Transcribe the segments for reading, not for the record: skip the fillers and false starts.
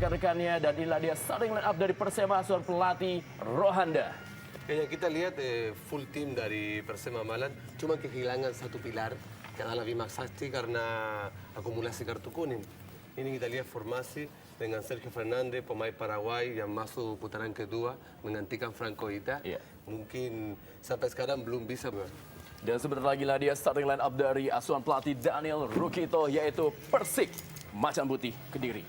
rekan-rekannya. Dan inilah dia starting line up dari Persema asuhan pelatih Rohanda. Yang kita lihat full team dari Persema Malang, cuma kehilangan satu pilar, yang adalah Bima Sakti karena akumulasi kartu kuning. Ini kita lihat formasi dengan Sergio Fernandez, pemain Paraguay yang masuk putaran kedua, menggantikan Franco Ita. Iya. Mungkin sampai sekarang belum bisa. Dan sebentar lagi lah dia starting line up dari asuhan pelatih Daniel Rukito, yaitu Persik Macan Putih Kediri.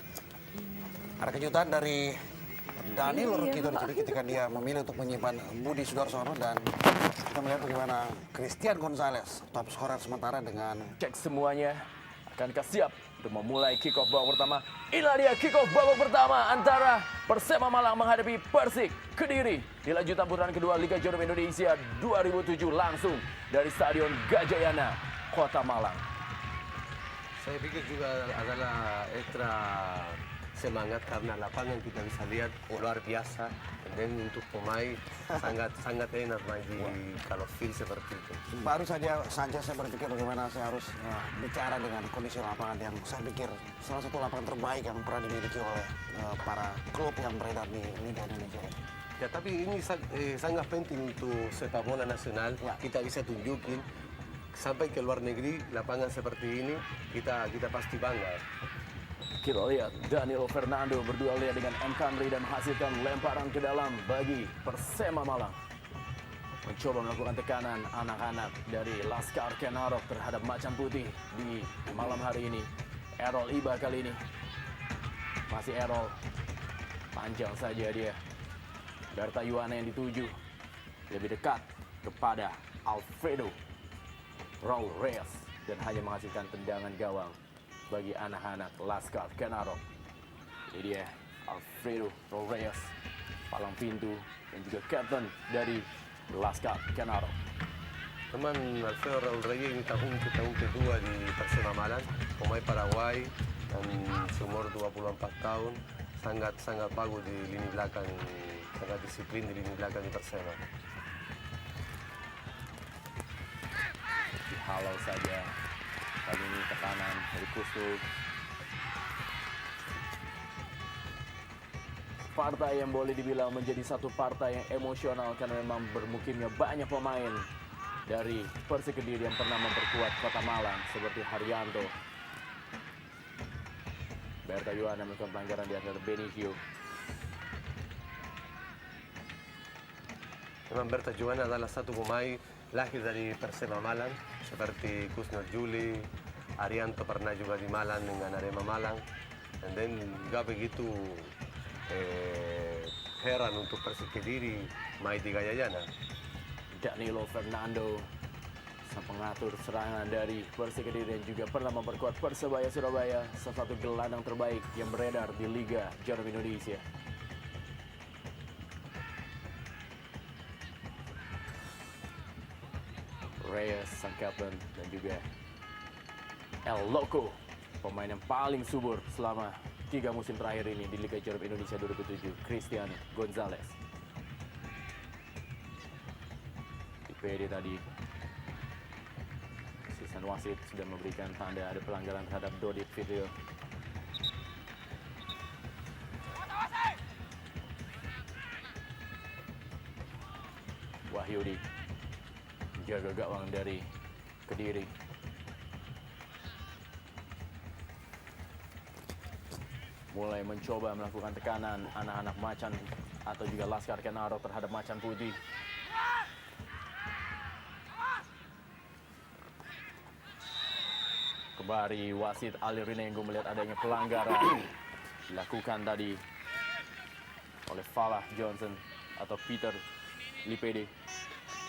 Ada kejutan dari Daniel Rukito jadi ketika dia memilih untuk menyimpan Budi Sudarsono, dan kita melihat bagaimana Christian Gonzalez top scorer sementara dengan Cek semuanya, akankah siap untuk memulai kick-off babak pertama? Inilah dia kick-off babak pertama antara Persema Malang menghadapi Persik Kediri di lanjutan putaran kedua Liga Jarum Indonesia 2007 langsung dari Stadion Gajayana, Kota Malang. Saya pikir juga adalah ekstra semangat karena lapangan kita bisa lihat luar biasa, dan untuk pemain sangat enak main di kalau field seperti itu. baru saja saya berpikir bagaimana saya harus bicara dengan kondisi lapangan yang saya pikir salah satu lapangan terbaik yang pernah dimiliki oleh para klub yang beredar di Liga Indonesia. Ya, tapi ini sangat penting untuk sepak bola nasional. Ya. Kita bisa tunjukin sampai ke luar negeri lapangan seperti ini, kita pasti bangga. Kita lihat Danilo Fernando berduel dengan M. Kanri dan menghasilkan lemparan ke dalam bagi Persema Malang. Mencoba melakukan tekanan anak-anak dari Laskar Kenarok terhadap Macan Putih di malam hari ini. Errol Iba kali ini. Masih Errol. Panjang saja dia. Berta Yuwana yang dituju. Lebih dekat kepada Alfredo Raul Reyes. Dan hanya menghasilkan tendangan gawang bagi anak-anak Laskar Kenarok. Ini dia Alfredo Raul Reyes, palang pintu dan juga kapten dari Laskar Kenarok. Teman Alfredo Raul Reyes ini tahun kedua di Persema Malang, pemain Paraguay dan seumur 24 tahun, sangat bagus di lini belakang, sangat disiplin di lini belakang di Persema. Dihalau saja. Kali ini tekanan dari Kustu. Partai yang boleh dibilang menjadi satu partai yang emosional karena memang bermukimnya banyak pemain dari Persik Kediri yang pernah memperkuat Kota Malang seperti Haryanto. Berta Yuwana melakukan pelanggaran di atas Benicio. Memang Berta Yuwana adalah satu pemain lahir dari Persema Malang, seperti Kusnor Juli, Arianto pernah juga di Malang dengan Arema Malang, dan then juga begitu heran untuk Persik Kediri main di Gajayana. Danilo Fernando, sang pengatur serangan dari Persik Kediri dan juga pernah memperkuat Persebaya Surabaya, salah satu gelandang terbaik yang beredar di Liga Jarum Indonesia. Reyes, sang kapten, dan juga El Loco, pemain yang paling subur selama 3 musim terakhir ini di Liga Jarum Indonesia 2007, Christian Gonzalez. Di PD tadi, asisten wasit sudah memberikan tanda ada pelanggaran terhadap Dodit Fitrio. Wahyudi jaga gawang dari Kediri. Mulai mencoba melakukan tekanan anak-anak Macan atau juga Laskar Kenarok terhadap Macan Putih. Kembali wasit Ali Rinenggo melihat adanya pelanggaran dilakukan tadi oleh Falah Johnson atau Peter Lipede.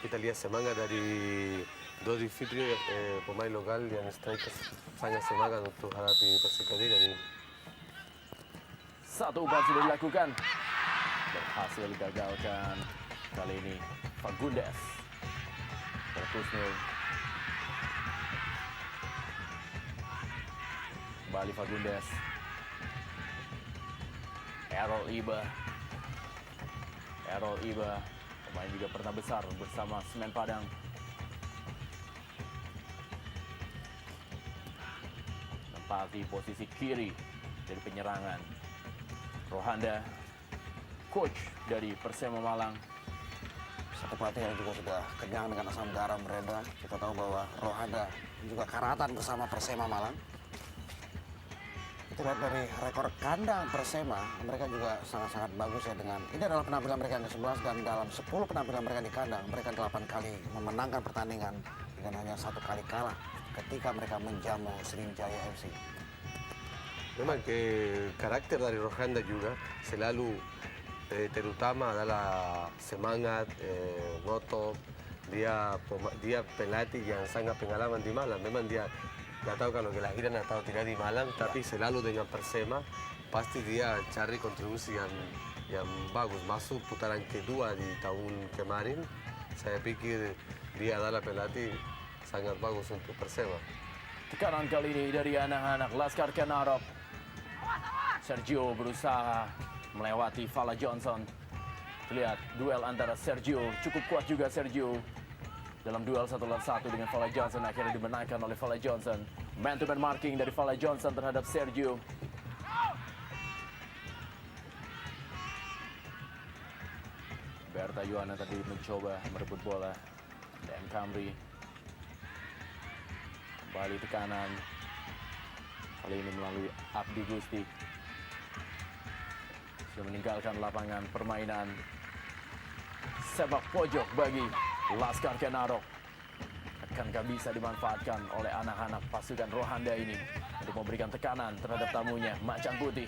Kita lihat semangat dari Dodi Fitri, pemain lokal yang striker, sangat semangat untuk hadapi Persik Kediri. Satu umpan sudah dilakukan, berhasil digagalkan. Kali ini Fagundes Kusnul. Kembali Fagundes. Errol Iba, pemain juga pernah besar bersama Semen Padang. Menempati posisi kiri dari penyerangan. Rohanda, coach dari Persema Malang. Satu pelatih yang juga sudah kenyang dengan asam garam Brenda. Kita tahu bahwa Rohanda juga karatan bersama Persema Malang. Kita lihat dari rekor kandang Persema, mereka juga sangat-sangat bagus ya dengan ini adalah penampilan mereka yang ke-11 dan dalam 10 penampilan mereka di kandang, mereka 8 kali memenangkan pertandingan dengan hanya 1 kali kalah ketika mereka menjamu Sriwijaya FC. Memang que karakter dari Rohanda juga selalu terutama adalah semangat, ngotot, dia pelatih yang sangat pengalaman di Malang. Memang dia nggak tahu kalau kelahiran atau tidak di Malang, tapi selalu dengan Persema pasti dia cari kontribusi yang bagus. Masuk putaran kedua di tahun kemarin, saya pikir dia adalah pelatih sangat bagus untuk Persema. Tekanan kali ini dari anak-anak Laskar Kenarok. Sergio berusaha melewati Fala Johnson. Lihat duel antara Sergio, cukup kuat juga Sergio. Dalam duel 1 lawan 1 dengan Fala Johnson akhirnya dimenangkan oleh Fala Johnson. Man-to-man marking dari Fala Johnson terhadap Sergio. Berta Yuana tadi mencoba merebut bola. Dan Camry. Kembali tekanan. Kali ini melalui Abdi Gusti. Sudah meninggalkan lapangan permainan sepak pojok bagi Laskar Kenarok. Akankah bisa dimanfaatkan oleh anak-anak pasukan Rohanda ini untuk memberikan tekanan terhadap tamunya Macan Putih.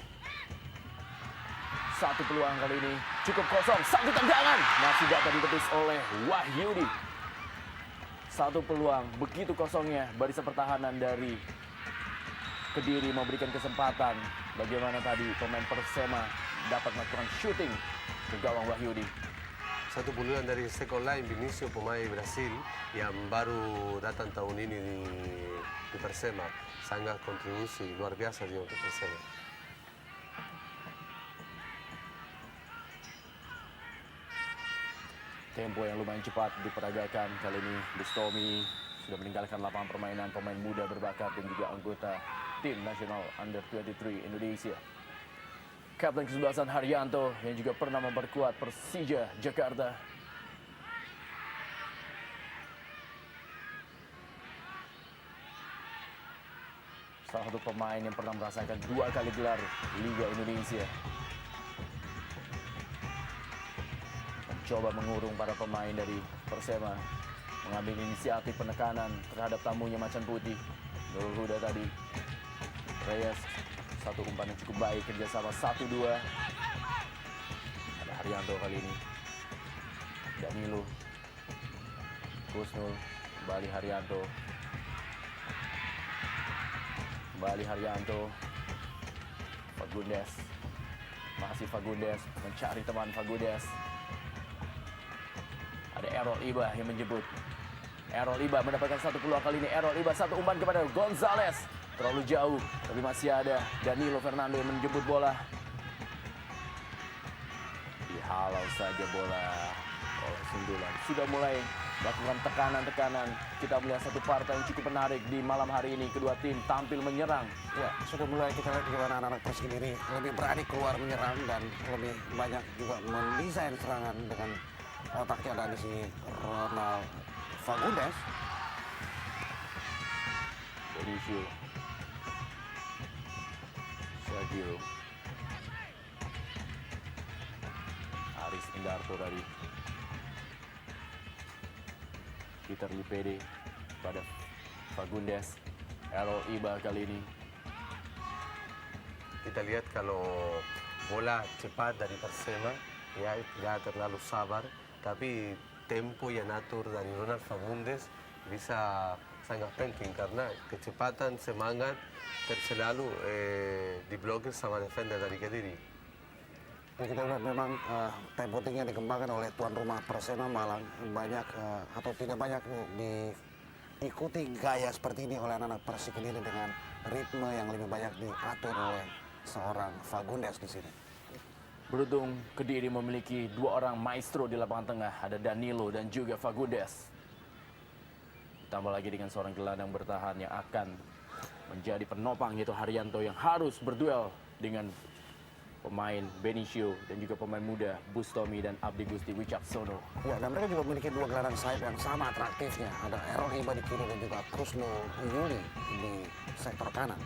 Satu peluang kali ini cukup kosong, satu tendangan masih dapat ditepis oleh Wahyudi. Satu peluang begitu kosongnya barisan pertahanan dari Kediri memberikan kesempatan bagaimana tadi pemain Persema dapat melakukan shooting ke gawang Wahyudi. Satu bulan dari second line Vinicio, pemain Brasil yang baru datang tahun ini di Persema, sangat kontribusi luar biasa dia untuk Persema. Tempo yang lumayan cepat diperagakan kali ini. Bustomi sudah meninggalkan lapangan permainan, pemain muda berbakat dan juga anggota tim nasional Under 23 Indonesia. Kapten kesebelasan Haryanto yang juga pernah memperkuat Persija Jakarta. Salah satu pemain yang pernah merasakan 2 kali gelar Liga Indonesia. Mencoba mengurung para pemain dari Persema, mengambil inisiatif penekanan terhadap tamunya Macan Putih. Nurul Huda tadi, Reyes, satu umpan yang cukup baik, kerjasama 1-2. Ada Haryanto kali ini. Danilo. Kusnul, kembali Haryanto. Kembali Haryanto. Fagundes. Masih Fagundes, mencari teman Fagundes. Ada Errol Iba yang menjemput. Errol Iba mendapatkan satu peluang kali ini. Errol Iba satu umpan kepada Gonzales. Terlalu jauh, tapi masih ada Danilo Fernando yang menjemput bola. Dihalau saja bola oleh sundulan. Sudah mulai melakukan tekanan-tekanan. Kita melihat satu partai yang cukup menarik di malam hari ini. Kedua tim tampil menyerang. Ya, sudah mulai kita lihat bagaimana anak-anak Persik ini lebih berani keluar menyerang dan lebih banyak juga mendesain serangan dengan otaknya ada di sini Ronald Fagundes. Benicio. Sergio. Aris Indarto tadi. Peter Lipede pada Fagundes. Errol Iba kali ini. Kita lihat kalau bola cepat dari Persema, ya tidak terlalu sabar, tapi tempo yang atur dari Ronald Fagundes bisa sangat penting karena kecepatan, semangat selalu diblokir sama defender dari Kediri. Ya, kita lihat memang tempo tinggi yang dikembangkan oleh tuan rumah Persema Malang banyak atau tidak banyak diikuti gaya seperti ini oleh anak-anak Persik Kediri dengan ritme yang lebih banyak diatur oleh seorang Fagundes di sini. Beruntung Kediri memiliki 2 orang maestro di lapangan tengah, ada Danilo dan juga Fagundes. Ditambah lagi dengan seorang gelandang bertahan yang akan menjadi penopang yaitu Haryanto yang harus berduel dengan pemain Benicio dan juga pemain muda Bustomi dan Abdi Gusti Wicaksono. Ya, dan mereka juga memiliki dua gelandang sayap yang sama atraktifnya. Ada Errol Iba di kiri dan juga Kusno Yuli di sektor kanan.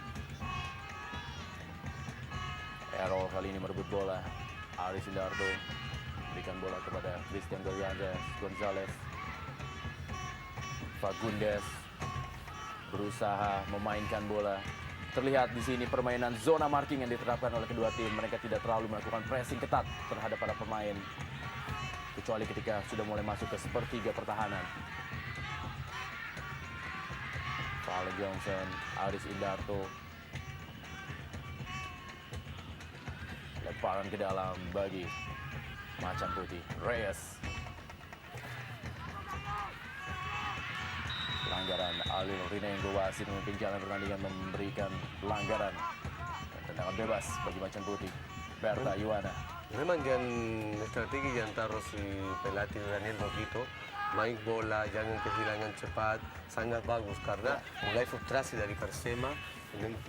Errol kali ini merebut bola. Aris Indarto berikan bola kepada Christian Gonzalez. Fagundes berusaha memainkan bola. Terlihat di sini permainan zona marking yang diterapkan oleh kedua tim. Mereka tidak terlalu melakukan pressing ketat terhadap para pemain, kecuali ketika sudah mulai masuk ke sepertiga pertahanan. Fale Johnson, Aris Indarto. Lemparan ke dalam bagi Macan Putih. Reyes. Pelanggaran Alil Rinengo, wasit memimpin jalan pertandingan memberikan pelanggaran dan tendangan bebas bagi Macan Putih. Berta Yuwana. Memang strategi yang taruh si pelatih Daniel Roquito, main bola, jangan kehilangan cepat, sangat bagus karena mulai frustrasi dari Persema,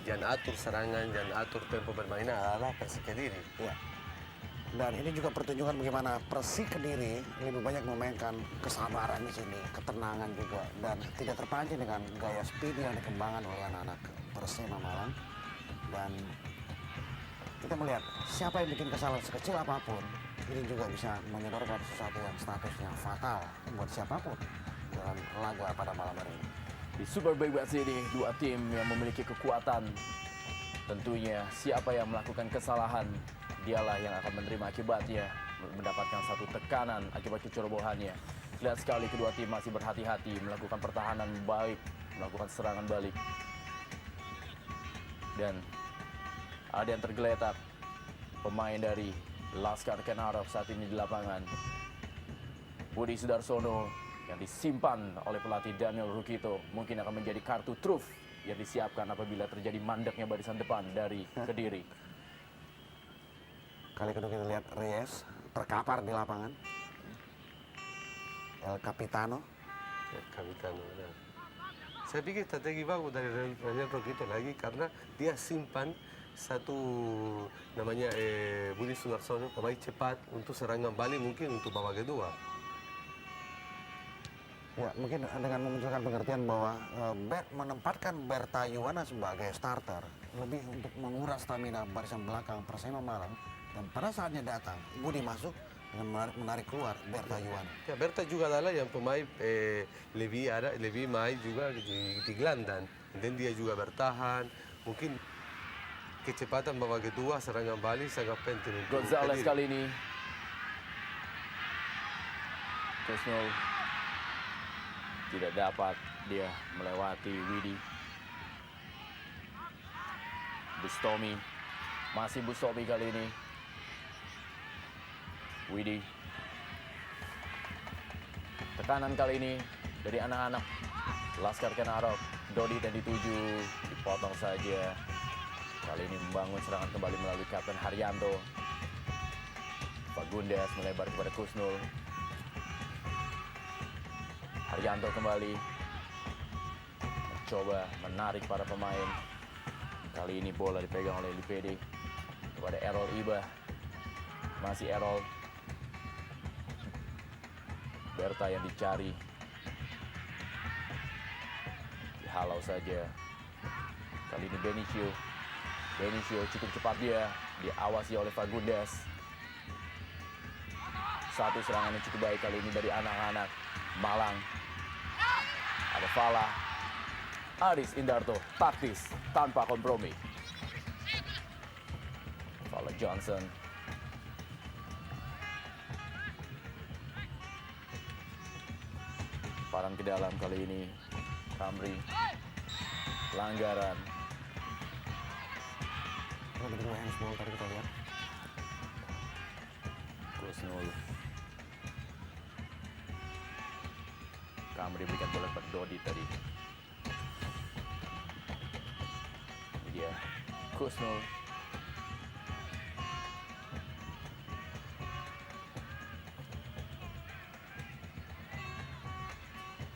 jangan atur serangan, jangan atur tempo permainan adalah Persik Kediri. Ya. Dan ini juga pertunjukan bagaimana Persik Kediri lebih banyak memainkan kesabaran di sini, ketenangan juga, dan tidak terpancing dengan gaya speed yang dikembangkan oleh anak-anak Persema Malang. Dan kita melihat siapa yang bikin kesalahan sekecil apapun, ini juga bisa menyodorkan sesuatu yang statusnya fatal buat siapapun dalam laga pada malam hari ini. Di Super Bebas ini, dua tim yang memiliki kekuatan. Tentunya siapa yang melakukan kesalahan, dialah yang akan menerima akibatnya, mendapatkan satu tekanan akibat kecerobohannya. Lihat sekali kedua tim masih berhati-hati melakukan pertahanan baik, melakukan serangan balik. Dan ada yang tergeletak, pemain dari Laskar Kenarok saat ini di lapangan. Budi Sudarsono yang disimpan oleh pelatih Daniel Rukito mungkin akan menjadi kartu truf yang disiapkan apabila terjadi mandeknya barisan depan dari Kediri. Kali kedua kita lihat Reyes terkapar di lapangan. El Capitano. Capitano, benar. Saya pikir strategi bagus dari Daniel Roquito lagi karena dia simpan satu namanya Budi Sudarsono, pemain cepat untuk serangan balik mungkin untuk babak kedua. Ya, mungkin dengan memunculkan pengertian bahwa menempatkan Berta Yuwana sebagai starter lebih untuk menguras stamina barisan belakang Persema Malang, dan pada saatnya datang Budi masuk dengan menarik keluar Berta Yuwana. Ya, Berta juga adalah yang pemain lebih main juga di gelandang, dan dia juga bertahan, mungkin kecepatan babak kedua serangan balik sangat penting untuk Gonzalez Kediri. kali ini. Kusnul tidak dapat dia melewati Widi. Bustomi, masih Bustomi kali ini. Widi. Tekanan kali ini dari anak-anak Laskar Kenarok. Dodi dan dituju, dipotong saja. Kali ini membangun serangan kembali melalui Kapten Haryanto. Fagundes melebar kepada Kusnul. Haryanto kembali mencoba menarik para pemain. Kali ini bola dipegang oleh Lipede kepada Errol Iba. Masih Errol. Berta yang dicari. Dihalau saja. Kali ini Benicio. Benicio cukup cepat dia. Diawasi oleh Fagundes. Satu serangan yang cukup baik kali ini dari anak-anak Malang. Ada Fala. Aris Indarto taktis tanpa kompromi. Fala Johnson. Paran ke dalam kali ini. Kamri. Pelanggaran. Ada dua handsball tadi kita lihat. Kusnul. Kamri berikan bola kepada Dodi tadi. Ini dia. Kusnul.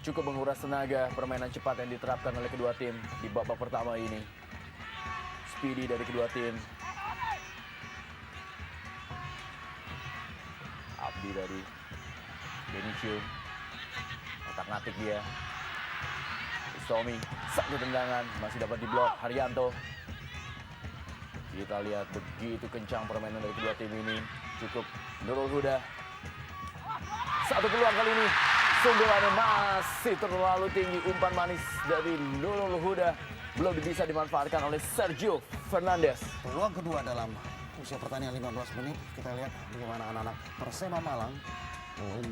Cukup menguras tenaga permainan cepat yang diterapkan oleh kedua tim di babak pertama ini. Speedy dari kedua tim. Abdi dari Benicio. Otak-ngatik dia. Bustomi, satu tendangan, masih dapat diblok Haryanto. Kita lihat begitu kencang permainan dari kedua tim ini. Cukup Nurul Huda. Satu peluang kali ini. Sundulannya masih terlalu tinggi. Umpan manis dari Nurul Huda belum bisa dimanfaatkan oleh Sergio Fernandes. Peluang kedua dalam usia pertandingan 15 menit. Kita lihat bagaimana anak-anak Persema Malang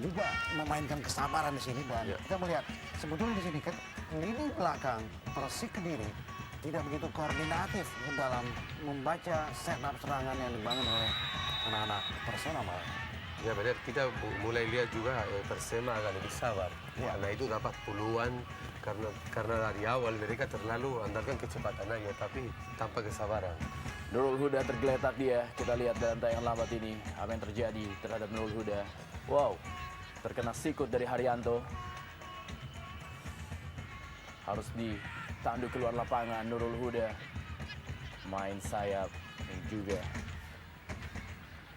juga memainkan kesabaran di sini, dan kita melihat sebetulnya di sini kan lini belakang Persik Kediri tidak begitu koordinatif dalam membaca setup serangan yang dibangun oleh anak-anak Persema Malang. Ya benar, kita mulai lihat juga Persema agak lebih sabar. Karena itu dapat peluang karena dari awal mereka terlalu andalkan kecepatan aja, tapi tanpa kesabaran. Nurul Huda tergeletak dia. Kita lihat dalam tayangan lambat ini apa yang terjadi terhadap Nurul Huda. Wow, terkena sikut dari Haryanto. Harus ditandu keluar lapangan Nurul Huda. Main sayap yang juga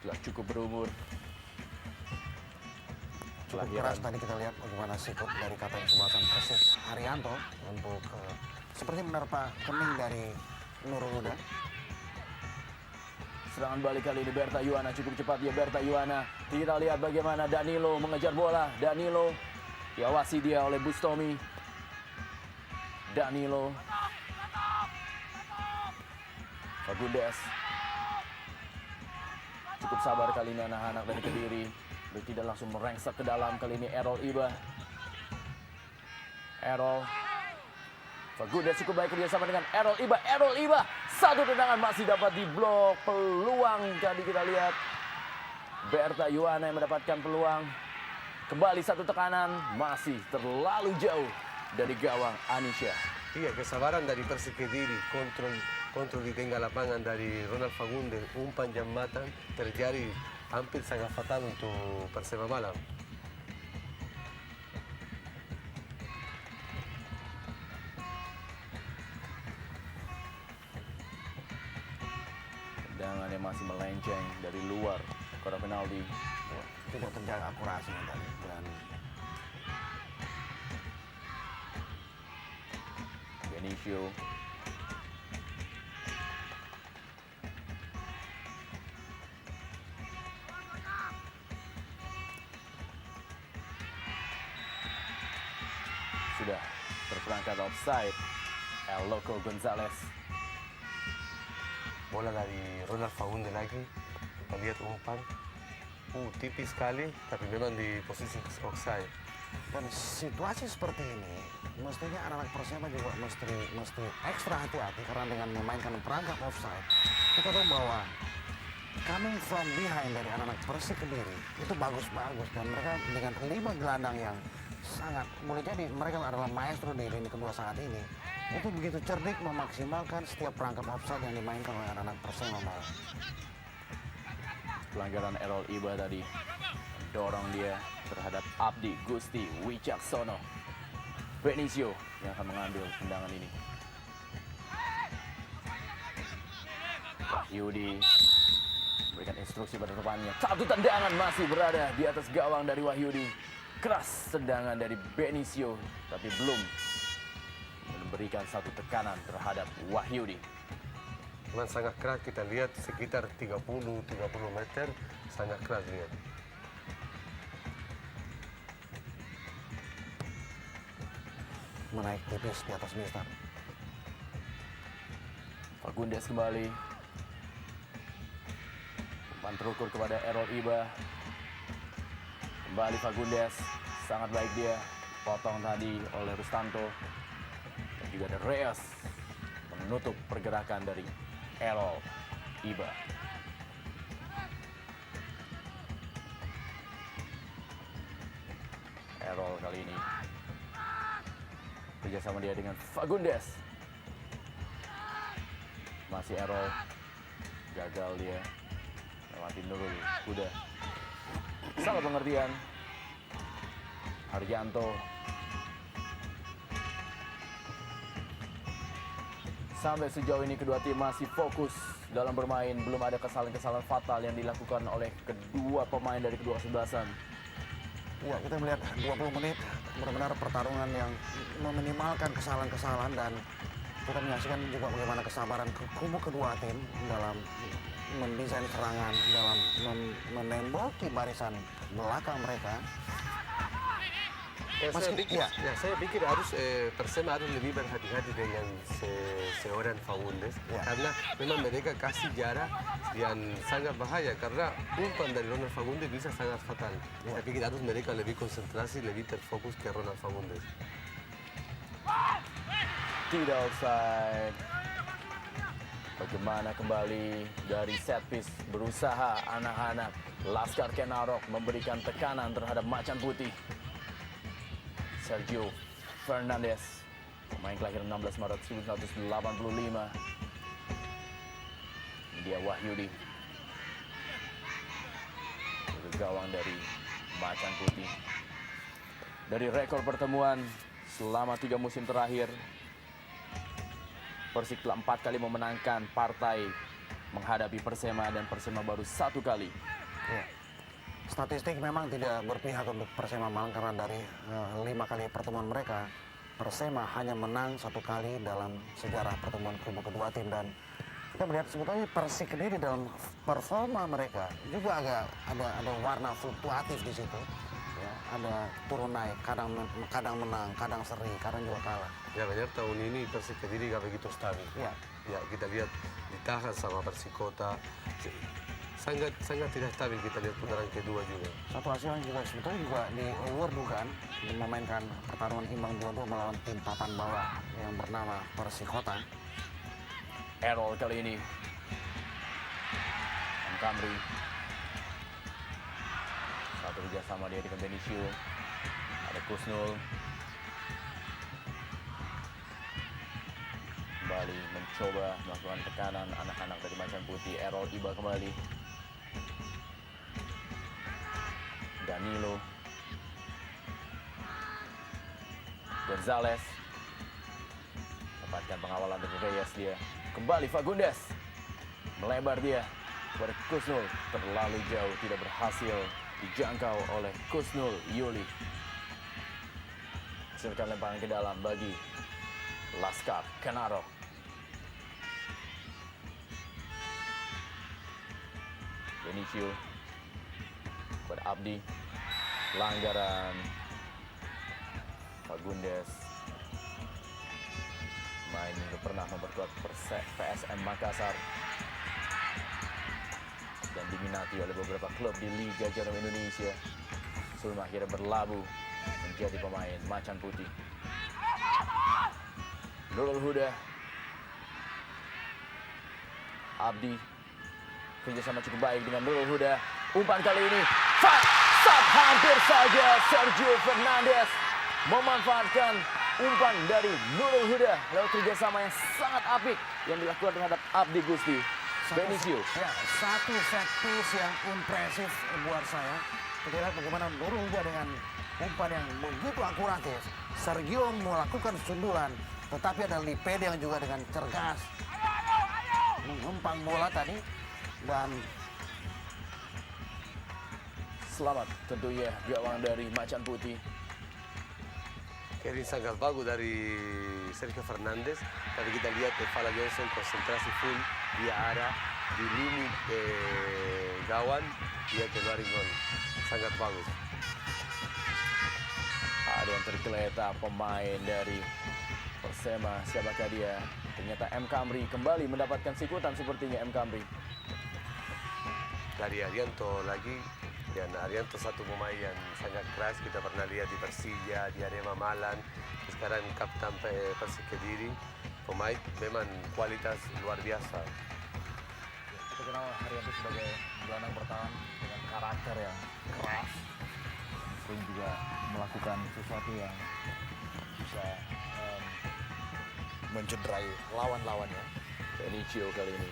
telah cukup berumur. Cukup keras tadi kita lihat bagaimana sikut dari kapten Tsubasa Persik Haryanto untuk seperti menerpa kening dari Nurul Huda. Serangan balik kali ini Berta Yuana, cukup cepat dia Berta Yuana. Kita lihat bagaimana Danilo mengejar bola. Danilo diawasi dia oleh Bustomi. Danilo. Fagundes. Cukup sabar kali ini anak-anak dari Kediri. Tidak langsung merengsek ke dalam. Kali ini Errol Iba. Errol. Fagundes cukup baik kerjasama dengan Errol Iba. Errol Iba. Satu tendangan masih dapat diblok. Peluang tadi kita lihat. Berta Yuana yang mendapatkan peluang. Kembali satu tekanan. Masih terlalu jauh dari gawang Anisha. Iya, kesabaran dari Persik Kediri, kontrol di tengah lapangan dari Ronald Fagundes, umpan jambatan terjadi hampir sangat fatal untuk Persema Malang. Tendangan yang masih melenceng dari luar kotak penalti. Tidak terjaga akurasinya tadi, dan Benicio. Sudah terperangkap offside. El Loco Gonzalez. Bola dari Ronald Fagundes lagi, kita lihat umpan. Tipis sekali, tapi memang di posisi offside. dan situasi seperti ini mestinya anak-anak Persema juga mesti ekstra hati-hati, karena dengan memainkan perangkap offside kita tahu bahwa coming from behind dari anak-anak Persik Kediri itu bagus-bagus, dan mereka dengan 5 gelandang yang sangat boleh jadi mereka adalah maestro di lini kedua saat ini, itu begitu cerdik memaksimalkan setiap perangkap offside yang dimainkan oleh anak-anak Persema Malang. Pelanggaran Errol Iba tadi dorong dia terhadap Abdi Gusti Wicaksono. Benicio yang akan mengambil tendangan ini. Wahyudi berikan instruksi pada depannya. Satu tendangan masih berada di atas gawang dari Wahyudi. Keras tendangan dari Benicio, tapi belum memberikan satu tekanan terhadap Wahyudi. Memang sangat keras, kita lihat sekitar 30 meter, sangat keras lihat. Menaik tipis di atas Mister. Fagundes kembali. Umpan terukur kepada Errol Iba. Kembali Fagundes. Sangat baik dia. Potong tadi oleh Rustanto. Dan juga ada Reyes menutup pergerakan dari Errol Iba. Errol kali ini kerjasama dia dengan Fagundes. Masih Errol. Gagal dia lewati Nurul Huda. Salah pengertian. Haryanto. Sampai sejauh ini kedua tim masih fokus dalam bermain. Belum ada kesalahan-kesalahan fatal yang dilakukan oleh kedua pemain dari kedua kesebelasan. Ya, kita melihat 20 menit benar-benar pertarungan yang meminimalkan kesalahan-kesalahan, dan kita menyaksikan juga bagaimana kesabaran kubu kedua tim dalam mendesain serangan, dalam menemboki barisan belakang mereka. Saya pikir harus Persema harus lebih berhati-hati dengan seorang Fagundes, karena memang mereka kasih jarak yang sangat bahaya, karena umpan dari Ronald Fagundes bisa sangat fatal. Saya pikir harus mereka lebih konsentrasi, lebih terfokus ke Ronald Fagundes. Tidak offside. Bagaimana kembali dari set piece, berusaha anak-anak Laskar Kenarok memberikan tekanan terhadap Macan Putih. Sergio Fernandes, pemain kelahiran 16 Maret 1985. Ini dia Wahyudi, gawang dari Macan Putih. Dari rekor pertemuan selama 3 musim terakhir, Persik telah 4 kali memenangkan partai menghadapi Persema, dan Persema baru 1 kali. Ya. Statistik memang tidak berpihak untuk Persema Malang, karena dari 5 kali pertemuan mereka, Persema hanya menang 1 kali dalam sejarah pertemuan kubu kedua tim. Dan kita melihat sebetulnya Persik sendiri dalam performa mereka juga agak ada warna fluktuatif di situ. Ya, ada turun naik, kadang menang, kadang seri, kadang juga kalah. Ya, benar, tahun ini Persik Kediri gak begitu stabil. Ya. Ya, kita lihat ditahan sama Persikota. Sangat tidak stabil, kita lihat putaran kedua juga. Satu hasil yang juga sebetulnya juga di luar dugaan, memainkan pertarungan imbang 2-2 melawan tim papan bawah yang bernama Persikota. Errol kali ini. Camry. Satu kerjasama dia dengan Benicio. Ada Kusnul. Kembali mencoba melakukan tekanan anak-anak dari Macan Putih. Errol tiba kembali. Danilo. Gonzales. Dapatkan pengawalan dari Reyes dia. Kembali Fagundes. Melebar dia kepada Kusnul. Terlalu jauh, tidak berhasil dijangkau oleh Kusnul Yuli. Hasilkan lemparan ke dalam bagi Laskar Kenarok. Benicio kepada Abdi. Pelanggaran. Fagundes main juga pernah memperkuat PSM Makassar dan diminati oleh beberapa klub di Liga Jarum Indonesia sebelum akhirnya berlabuh menjadi pemain Macan Putih. Nurul Huda, Abdi, kerjasama cukup baik dengan Nurul Huda. Umpan kali ini hampir saja Sergio Fernandes memanfaatkan umpan dari Nurul Huda lewat kerjasama yang sangat apik yang dilakukan terhadap Abdi Gusti. Benicio. Ya, satu set piece yang impresif buat saya. Kita lihat bagaimana Nurul Huda dengan umpan yang begitu akuratif. Sergio melakukan sundulan, tetapi ada Lipede yang juga dengan cergas mengempang bola tadi. Dan selamat tentunya gawang dari Macan Putih. Kering sangat bagus dari Sergio Fernandes, tapi kita lihat Fala Johnson konsentrasi full, dia arah di limit gawang, dia keluarin gol. Sangat bagus. Ada yang tergeletak pemain dari Persema, siapakah dia? Ternyata M. Camry kembali mendapatkan sikutan sepertinya M. Camry. Dari Arianto lagi, dan Arianto satu pemain yang sangat keras, kita pernah lihat di Persija, di Arema Malang, sekarang kapten Persik Kediri, pemain memang kualitas luar biasa. kita kenal Arianto sebagai gelandang bertahan dengan karakter yang keras, sering juga melakukan sesuatu yang bisa mencederai lawan-lawannya. Benicio kali ini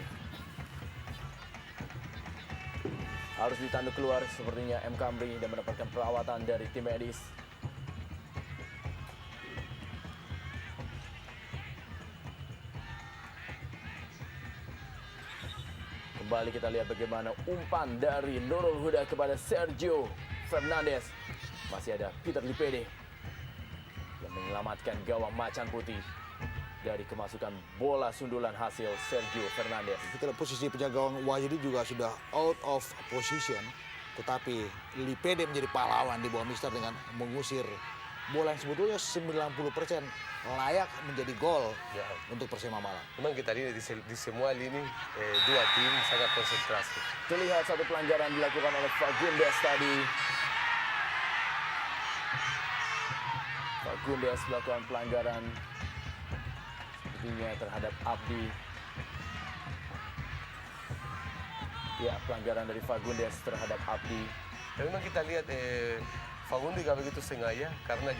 harus ditanduk keluar sepertinya M. Camry dan mendapatkan perawatan dari tim medis. kembali kita lihat bagaimana umpan dari Nurul Huda kepada Sergio Fernandes. Masih ada Peter Lipede yang menyelamatkan gawang Macan Putih dari kemasukan bola sundulan hasil Sergio Fernandes. Kita lihat posisi penjaga gawang Wahyudi juga sudah out of position. Tetapi Lipede menjadi pahlawan di bawah Mister dengan mengusir bola yang sebetulnya 90% layak menjadi gol Ya. untuk Persema Malang. Memang kita lihat di semua lini dua tim sangat konsentrasi. Terlihat satu pelanggaran dilakukan oleh Fagundes tadi. Fagundes melakukan pelanggaran sepertinya terhadap Abdi. Ya, pelanggaran dari Fagundes terhadap Abdi. Tapi memang kita lihat Fagundi gak begitu sengaja karena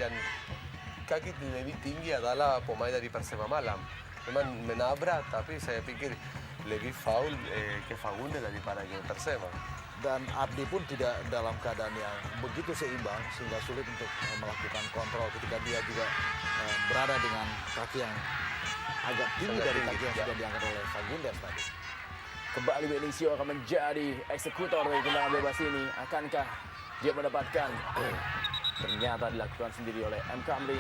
kaki lebih tinggi adalah pemain dari Persema Malang. Memang menabrak, tapi saya pikir lebih foul ke Fagundi daripada ke Persema. Dan Abdi pun tidak dalam keadaan yang begitu seimbang sehingga sulit untuk melakukan kontrol ketika dia juga berada dengan kaki yang agak tinggi Sangat dari tinggi, kaki yang ya. sudah diangkat oleh Fagundes tadi. Kembali Benicio akan menjadi eksekutor dari tendangan bebas ini. Akankah dia mendapatkan? Ternyata dilakukan sendiri oleh M. Kamri.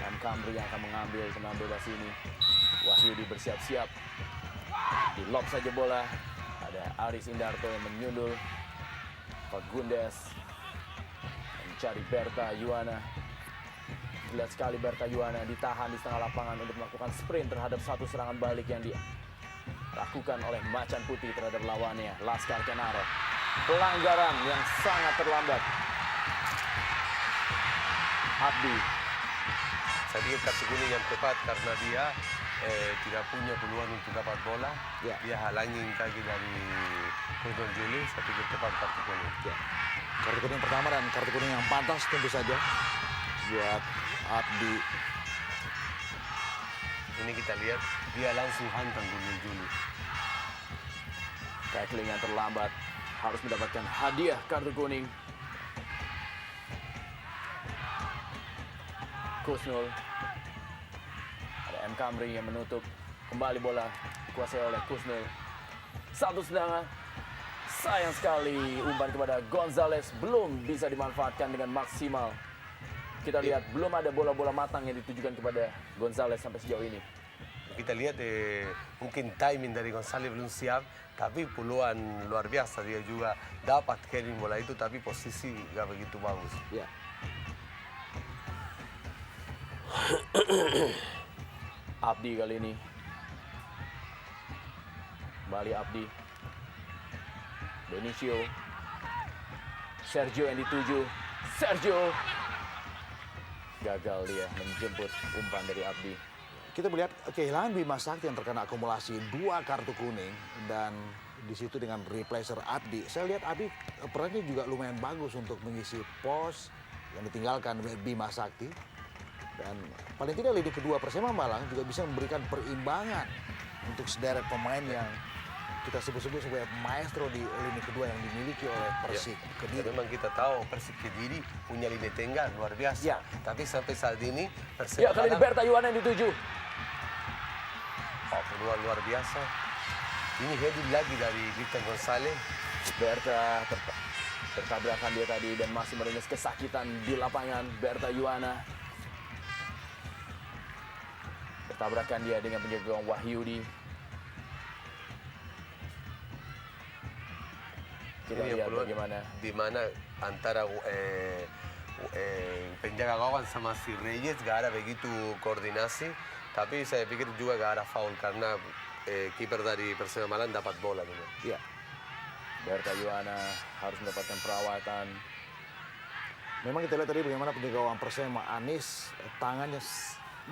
M. Kamri yang akan mengambil tendangan bebas ini. Wahyudi bersiap-siap. Di lob saja bola. Ada Aris Indarto yang menyundul. Fagundes mencari Berta Yuana. Lihat sekali Berta Yuana ditahan di setengah lapangan untuk melakukan sprint terhadap satu serangan balik yang dilakukan oleh Macan Putih terhadap lawannya, Laskar Kenaro. Pelanggaran yang sangat terlambat. Abdi. Saya pikir kartu kuning yang tepat karena dia tidak punya peluang untuk dapat bola. Ya. Dia halangin kaki dari Kusnul Juli, saya pikir tepat kartu kuning. Ya. Kartu kuning pertama dan kartu kuning yang pantas tentu saja buat Abdi. Ini kita lihat dia langsung hantam Kusnul Juli. Tackling yang terlambat harus mendapatkan hadiah kartu kuning. Kusnul. Ada M. Kamri yang menutup. Kembali bola dikuasai oleh Kusnul. Satu tendangan. Sayang sekali umpan kepada Gonzales belum bisa dimanfaatkan dengan maksimal. Kita lihat belum ada bola-bola matang yang ditujukan kepada Gonzales sampai sejauh ini. Kita lihat mungkin timing dari Gonzales belum siap, tapi peluang luar biasa. Dia juga dapat heading bola itu, tapi posisi gak begitu bagus. Ya. Abdi kali ini. Kembali Abdi. Benicio. Sergio yang dituju. Sergio. Gagal dia menjemput umpan dari Abdi. Kita melihat kehilangan Bima Sakti yang terkena akumulasi 2 kartu kuning dan di situ dengan replacer Abdi. Saya lihat Abdi perannya juga lumayan bagus untuk mengisi pos yang ditinggalkan Bima Sakti. Dan paling tidak lini kedua Persema Malang juga bisa memberikan perimbangan untuk sederet pemain yang kita sebut-sebut sebagai maestro di lini kedua yang dimiliki oleh Persik Ya, Kediri. memang kita tahu Persik Kediri punya lini tengah luar biasa. Ya. Tapi sampai saat ini Ya, Persema kali ini Malang Berta Yuana yang dituju. peluang luar biasa. Ini heading lagi dari Victor Gonzales. Berta tertabrakan dia tadi dan masih meringis kesakitan di lapangan. Berta Yuana. Bertabrakan dia dengan penjaga gawang Wahyudi. Kita Ini yang lihat peluang bagaimana. di mana antara penjaga gawang sama si Reyes gak ada begitu koordinasi. Tapi saya pikir juga gak ada foul karena kiper dari Persema Malang dapat bola dulu. Ya. Berta Yuana harus mendapatkan perawatan. Memang kita lihat tadi bagaimana penjaga gawang Persema Anis tangannya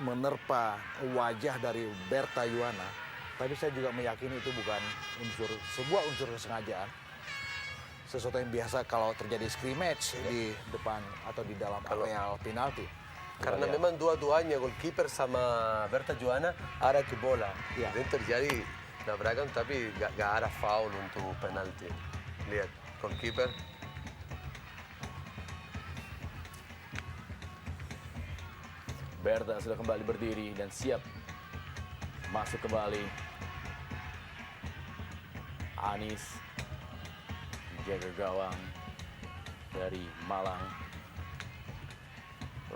menerpa wajah dari Berta Yuana. Tapi saya juga meyakini itu bukan sebuah unsur kesengajaan. Sesuatu yang biasa kalau terjadi scrimmage di depan atau di dalam areal penalti. Karena lihat. memang dua-duanya goalkeeper sama Berta Juana ada ke bola. Ya. Dan terjadi nabrakan tapi gak ada foul untuk penalti. Lihat goalkeeper. Berta sudah kembali berdiri dan siap Masuk kembali. Anis jaga gawang dari Malang.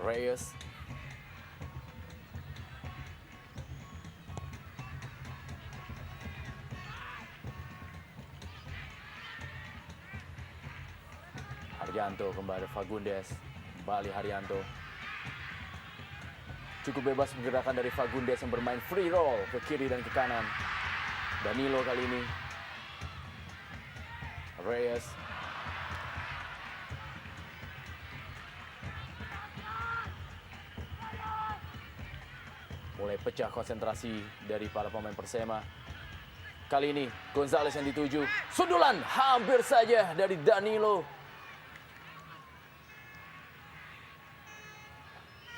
Reyes. Haryanto kembali Fagundes. Kembali Haryanto. Cukup bebas pergerakan dari Fagundes yang bermain free roll ke kiri dan ke kanan. Danilo kali ini. Reyes. Mulai pecah konsentrasi dari para pemain Persema. Kali ini Gonzales yang dituju. Sundulan hampir saja dari Danilo.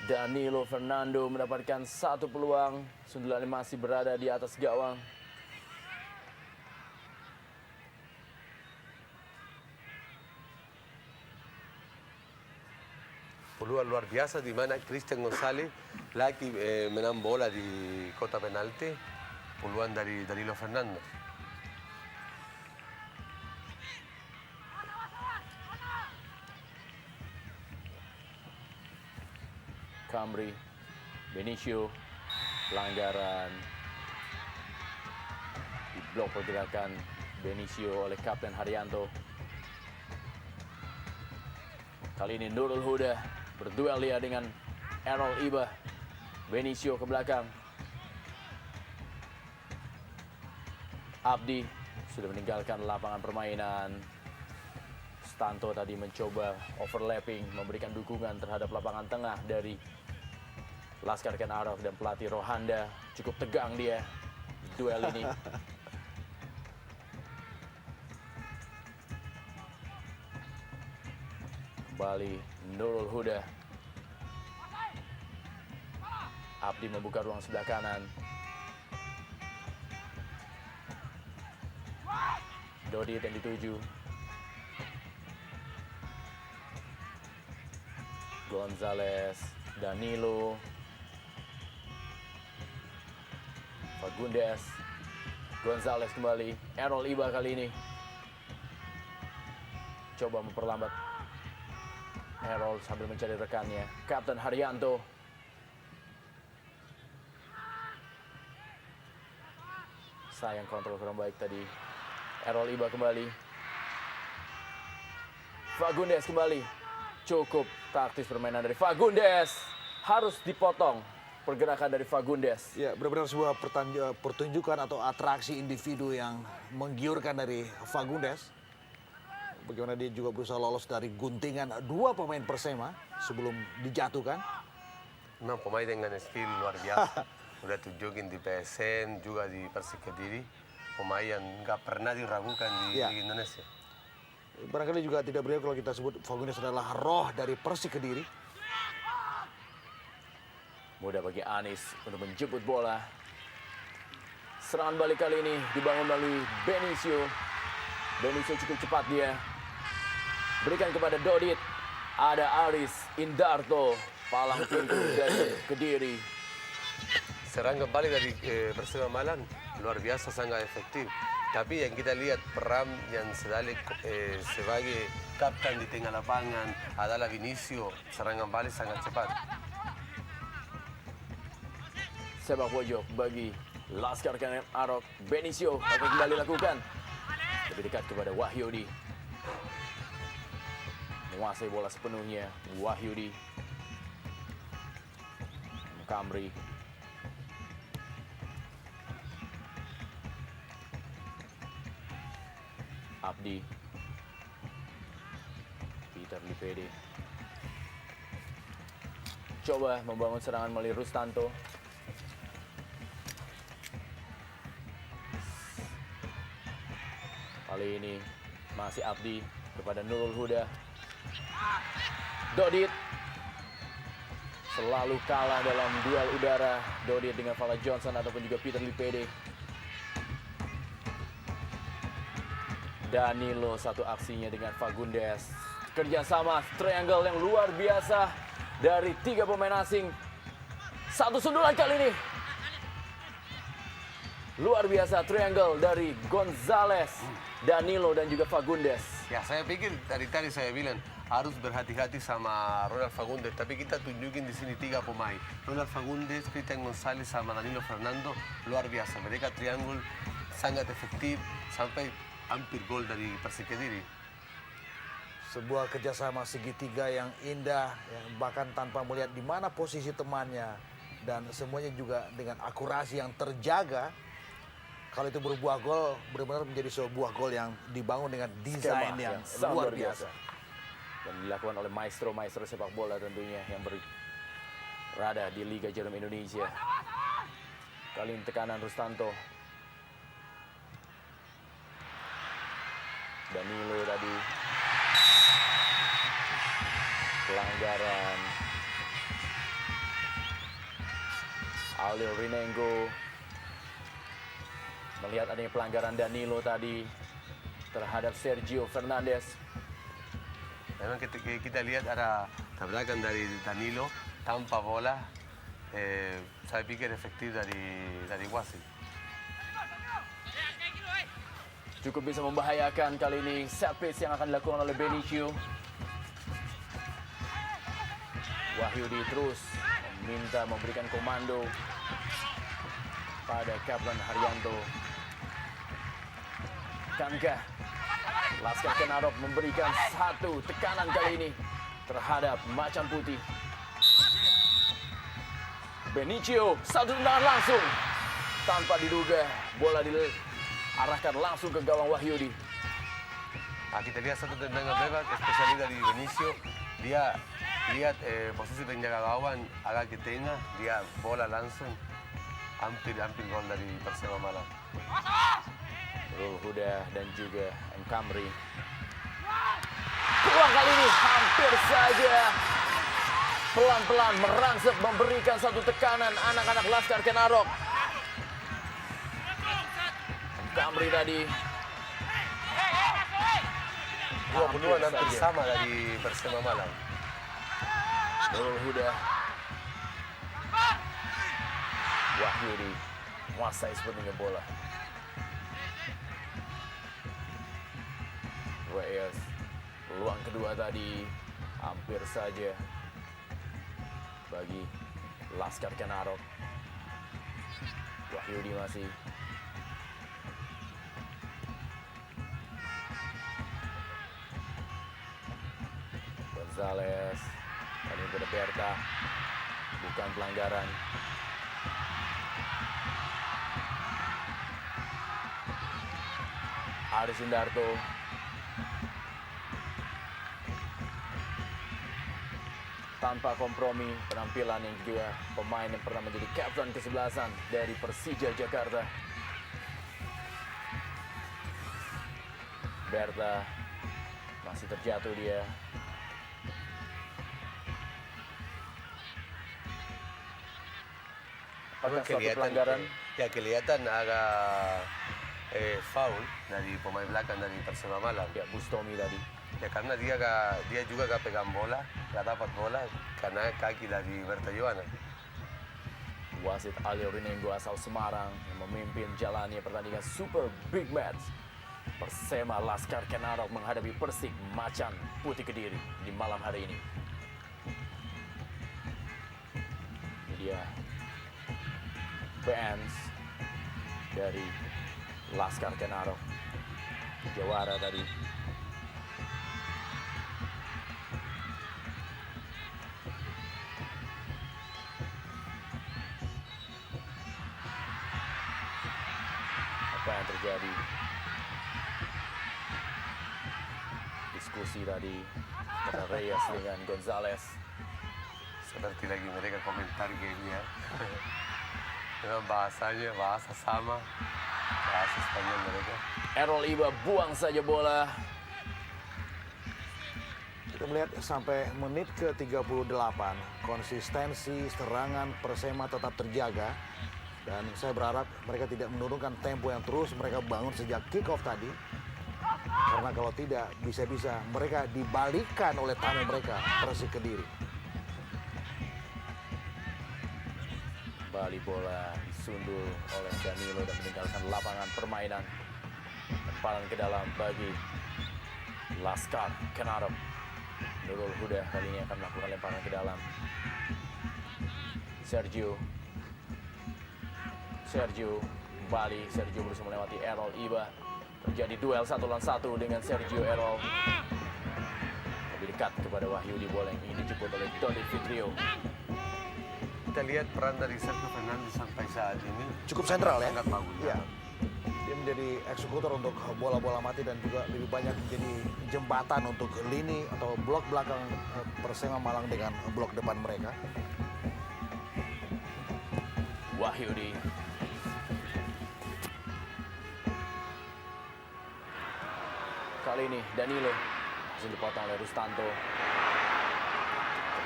Danilo Fernando mendapatkan satu peluang. Sundulannya masih berada di atas gawang. Peluang luar biasa di mana Christian Gonzalez lagi menang bola di kota penalti. Peluang dari Danilo Fernando. Camry, Benicio, pelanggaran. Diblok pergerakan Benicio oleh Kapten Haryanto. Kali ini Nurul Huda berduel dia dengan Errol Iba. Benicio ke belakang. Abdi sudah meninggalkan lapangan permainan. Stanto tadi mencoba overlapping, memberikan dukungan terhadap lapangan tengah dari Laskar Ken Arok dan pelatih Rohanda. Cukup tegang dia di duel ini. Kembali Nurul Huda. Abdi membuka ruang sebelah kanan. Dodit yang dituju. Gonzales, Danilo, Fagundes, Gonzales kembali, Errol Iba kali ini. Coba memperlambat Errol sambil mencari rekannya, Kapten Haryanto. Sayang kontrol kurang baik tadi. Errol Iba kembali. Fagundes kembali. Cukup taktis permainan dari Fagundes. Harus dipotong pergerakan dari Fagundes. Ya, benar-benar sebuah pertunjukan atau atraksi individu yang menggiurkan dari Fagundes. Bagaimana dia juga berusaha lolos dari guntingan dua pemain Persema sebelum dijatuhkan. Memang pemain dengan skill luar biasa. Udah tunjukin di PSN, juga di Persik Kediri. Pemain yang nggak pernah diragukan di Liga Indonesia. Barangkali juga tidak benar kalau kita sebut Fagundes adalah roh dari Persik Kediri. Mudah bagi Anis untuk menjemput bola. Serangan balik kali ini dibangun melalui Benicio. Benicio cukup cepat dia. Berikan kepada Dodit. Ada Aris Indarto. Palang pintu dari Kediri. Serang kembali dari Persema Malang, luar biasa, sangat efektif. Tapi yang kita lihat peran yang sebagai kapten di tengah lapangan adalah Vinicio. Serangan balik sangat cepat. Sepak pojok bagi Laskar Ken Arok. Benicio akan kembali lakukan. Lebih dekat kepada Wahyudi. Menguasai bola sepenuhnya. Wahyudi. Camry. Abdi. Peter Lipede. Coba membangun serangan melalui Rustanto. Kali ini masih Abdi kepada Nurul Huda. Dodit selalu kalah dalam duel udara. Dodit dengan Fala Johnson ataupun juga Peter Lipede. Danilo satu aksinya dengan Fagundes. Kerjasama triangle yang luar biasa dari tiga pemain asing. Satu sundulan kali ini. Luar biasa triangle dari Gonzales, Danilo dan juga Fagundes. Ya, saya pikir dari tadi saya bilang harus berhati-hati sama Ronald Fagundes, tapi kita tunjukin di sini 3 pemain. Ronald Fagundes, Christian González sama Danilo Fernando, luar biasa. Mereka triangle sangat efektif sampai hampir gol dari Persik Kediri. Sebuah kerjasama segitiga yang indah, yang bahkan tanpa melihat di mana posisi temannya. Dan semuanya juga dengan akurasi yang terjaga. Kalau itu berbuah gol, benar-benar menjadi sebuah gol yang dibangun dengan desain yang luar biasa. Dan dilakukan oleh maestro-maestro sepak bola tentunya yang berada di Liga Jarum Indonesia. Kali ini tekanan Rustanto. Danilo tadi. Pelanggaran. Alil Rinengo. Melihat adanya pelanggaran Danilo tadi terhadap Sergio Fernandes. Memang kita lihat ada tabrakan dari Danilo tanpa bola. Saya pikir efektif dari wasit. Cukup bisa membahayakan kali ini set piece yang akan dilakukan oleh Benicio. Wahyudi terus memberikan komando pada Kapten Haryanto. Akankah Laskar Kenarok memberikan satu tekanan kali ini terhadap Macan Putih? Benicio, satu tendangan langsung. Tanpa diduga, bola diarahkan langsung ke gawang Wahyudi. Nah, kita lihat satu tendangan bebas, spesialis dari Benicio. Dia lihat posisi penjaga gawang agak ke tengah, dia bola langsung. Hampir gol dari Persema Malang. Rul Huda dan juga M. Kamri. Peluang kali ini hampir saja pelan-pelan merangsek memberikan satu tekanan anak-anak Laskar Kenarok. M. Kamri tadi. Dua peluang hampir sama dari Persema Malang. Rul Huda. Wahyudi menguasai sepenuhnya bola. Reyes, peluang kedua tadi hampir saja bagi Laskar Kenarok. Wahyudi masih. Gonzales, kali ini pada Berta, bukan pelanggaran. Aris Indarto. Tanpa kompromi penampilan yang juga pemain yang pernah menjadi kapten kesebelasan dari Persija Jakarta. Berta masih terjatuh dia. Apakah suatu pelanggaran? Ya, kelihatan agak foul dari pemain belakang dari Persema Malang. Ya, Bustomi tadi. Ya, karena dia juga gak pegang bola, gak dapat bola karena kaki dari Berta Joana. Wasit Ali Rinengo asal Semarang yang memimpin jalannya pertandingan Super Big Match. Persema Laskar Kenarok menghadapi Persik Macan Putih Kediri di malam hari ini. Ini dia fans dari Laskar Kenarok, jawara tadi. Apa yang terjadi? Diskusi tadi antara Reyes dengan Gonzales. Seperti lagi mereka komentar gamenya. Memang bahasa sama, bahasa Spanyol mereka. Errol Iba buang saja bola. Kita melihat sampai menit ke-38, konsistensi serangan Persema tetap terjaga. Dan saya berharap mereka tidak menurunkan tempo yang terus mereka bangun sejak kick off tadi. Karena kalau tidak, bisa-bisa mereka dibalikan oleh tamu mereka, Persik Kediri. Kembali Kembali bola disundul oleh Danilo dan meninggalkan lapangan permainan. Lemparan ke dalam bagi Laskar Kenarok. Nurul Huda kali ini akan melakukan lemparan ke dalam. Sergio kembali. Sergio berusaha melewati Errol Iba. Terjadi duel 1 lawan 1 dengan Sergio Errol. Lebih dekat kepada Wahyudi, bola yang ingin dijemput oleh Dodi Fitrio. Kita lihat peran dari Sergio Fernandes sampai saat ini Cukup sentral ya. sangat bagus. Iya. Dia menjadi eksekutor untuk bola-bola mati dan juga lebih banyak menjadi jembatan untuk lini atau blok belakang Persema Malang dengan blok depan mereka. Wahyudi. Kali ini Danilo masih dipotong oleh Rustanto.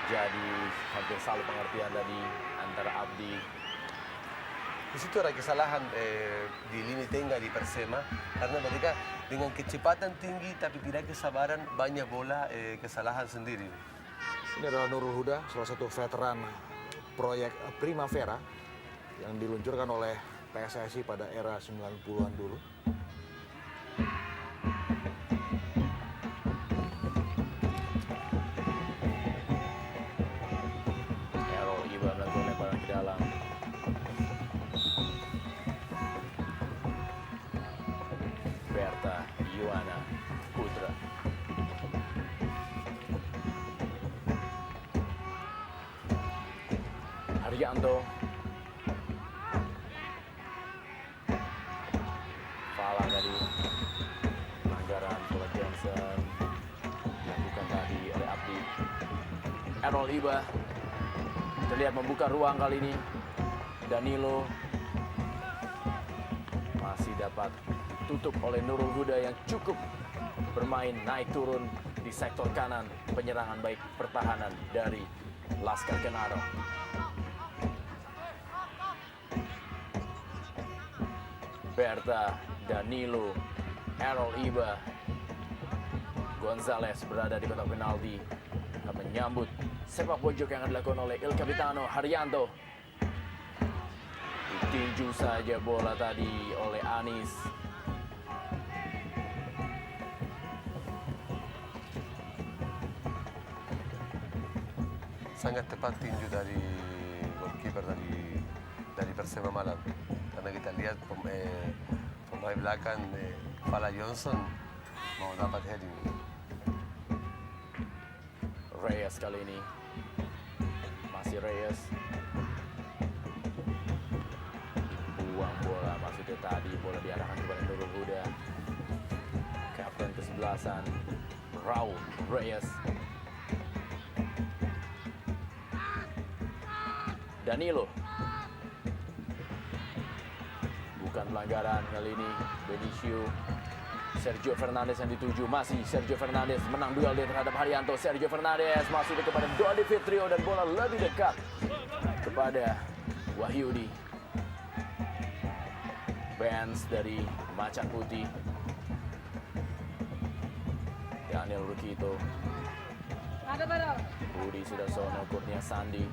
Terjadi hampir saling pengertian tadi antara Abdi. Di situ ada kesalahan di lini tengah di Persema karena mereka dengan kecepatan tinggi tapi tidak kesabaran, banyak bola kesalahan sendiri. Ini adalah Nurul Huda, salah satu veteran proyek Primavera yang diluncurkan oleh PSSI pada era 90-an dulu. Errol Iba melakukan lemparan ke dalam. Berta Yuana Putra. Haryanto. Fala tadi. Pelanggaran Paul Johnson. Dilakukan tadi oleh Abdi. Errol Iba terlihat membuka ruang kali ini. Danilo masih dapat tutup oleh Nurul Huda yang cukup bermain naik turun di sektor kanan penyerangan baik pertahanan dari Laskar Kenarok. Berta, Danilo, Errol Iba, Gonzales berada di kotak penalti akan menyambut sepak pojok yang akan dilakukan oleh Il Capitano Haryanto. Ditinju saja bola tadi oleh Anis. Sangat tepat tinju dari goalkeeper dari Persema Malang. Karena kita lihat pemain belakang Fala Johnson mau dapat heading. Reyes kali ini. Masih Reyes. Buang bola maksudnya tadi. Bola diarahkan kepada Nurul Huda. Kapten kesebelasan Raul Reyes. Danilo. Bukan pelanggaran kali ini. Benicio. Sergio Fernandes yang dituju, masih Sergio Fernandes menang duel dia terhadap Haryanto. Sergio Fernandes masih kepada Dodi Fitrio dan bola lebih dekat kepada Wahyudi. Benz dari Macan Putih. Daniel Rukito. Budi Sudarsono, Kurnia Sandi.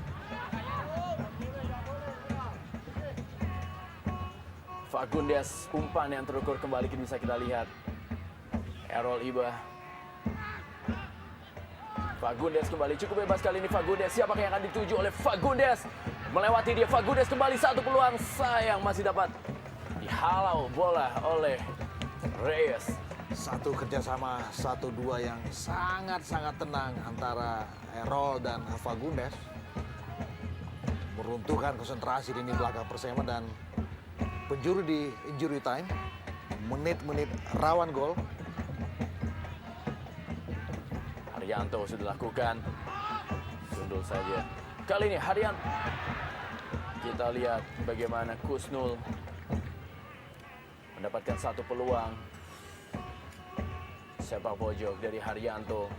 Fagundes, umpan yang terukur kembali bisa kita lihat. Errol Iba. Fagundes kembali, cukup bebas kali ini Fagundes. Siapakah yang akan dituju oleh Fagundes? Melewati dia, Fagundes kembali, satu peluang. Sayang masih dapat dihalau bola oleh Reyes. Satu kerjasama 1-2 yang sangat-sangat tenang antara Errol dan Fagundes. Meruntuhkan konsentrasi di lini belakang Persema dan penjuru di injury time. Menit-menit rawan gol. Haryanto sudah lakukan. Sundul saja. Kali ini Haryanto. Kita lihat bagaimana Kusnul mendapatkan satu peluang. Sepak pojok dari Haryanto.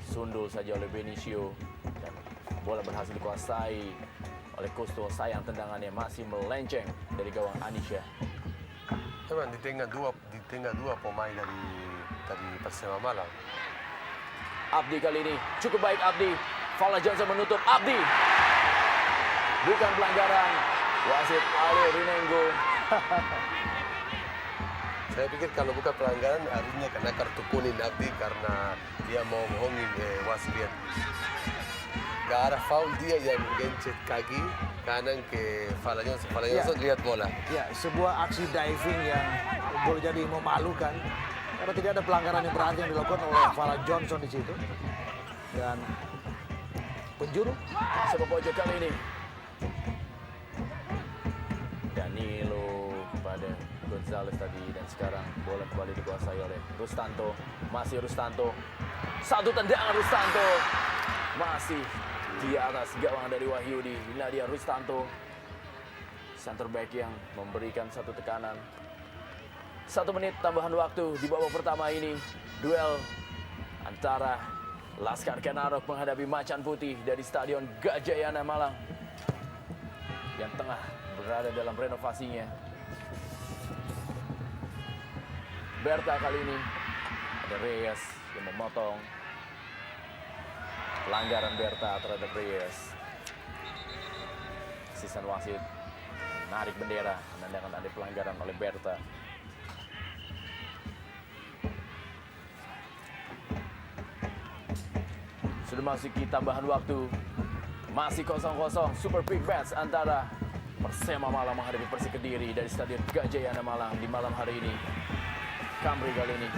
Sundul saja oleh Benicio. Dan bola berhasil dikuasai oleh Kusnul. Sayang tendangannya masih melenceng dari gawang Anisha. Memang di tengah dua pemain dari Persema Malang. Abdi kali ini cukup baik Abdi. Fala Johnson menutup Abdi. bukan pelanggaran. Wasit Ali Rinengo. Saya pikir kalau bukan pelanggaran harusnya kena kartu kuning Abdi karena dia mau bohongin wasit lihat. Gak ada foul, dia yang gencet kaki kanan ke Fala Johnson. Fala Johnson lihat bola. Ya, sebuah aksi diving yang boleh jadi memalukan karena tidak ada pelanggaran yang berarti yang dilakukan oleh Fala Johnson di situ. Dan penjuru Sepak pojok kali ini. Danilo kepada Gonzalez tadi dan sekarang bola kembali dikuasai oleh Rustanto. Masih Rustanto. Satu tendangan Rustanto. Masih di atas gawang dari Wahyudi. Inilah dia Rustanto. Center back yang memberikan satu tekanan. 1 menit tambahan waktu di babak pertama ini. Duel antara Laskar Kenarok menghadapi Macan Putih dari Stadion Gajayana Malang yang tengah berada dalam renovasinya. Berta kali ini ada Reyes yang memotong. Pelanggaran Berta terhadap Reyes. Asisten wasit menarik bendera menandakan ada pelanggaran oleh Berta. Sudah masuk di tambahan waktu. Masih 0-0 Super Big Match antara Persema Malang menghadapi Persik Kediri dari Stadion Gajayana Malang di malam hari ini. Kamri kali ini.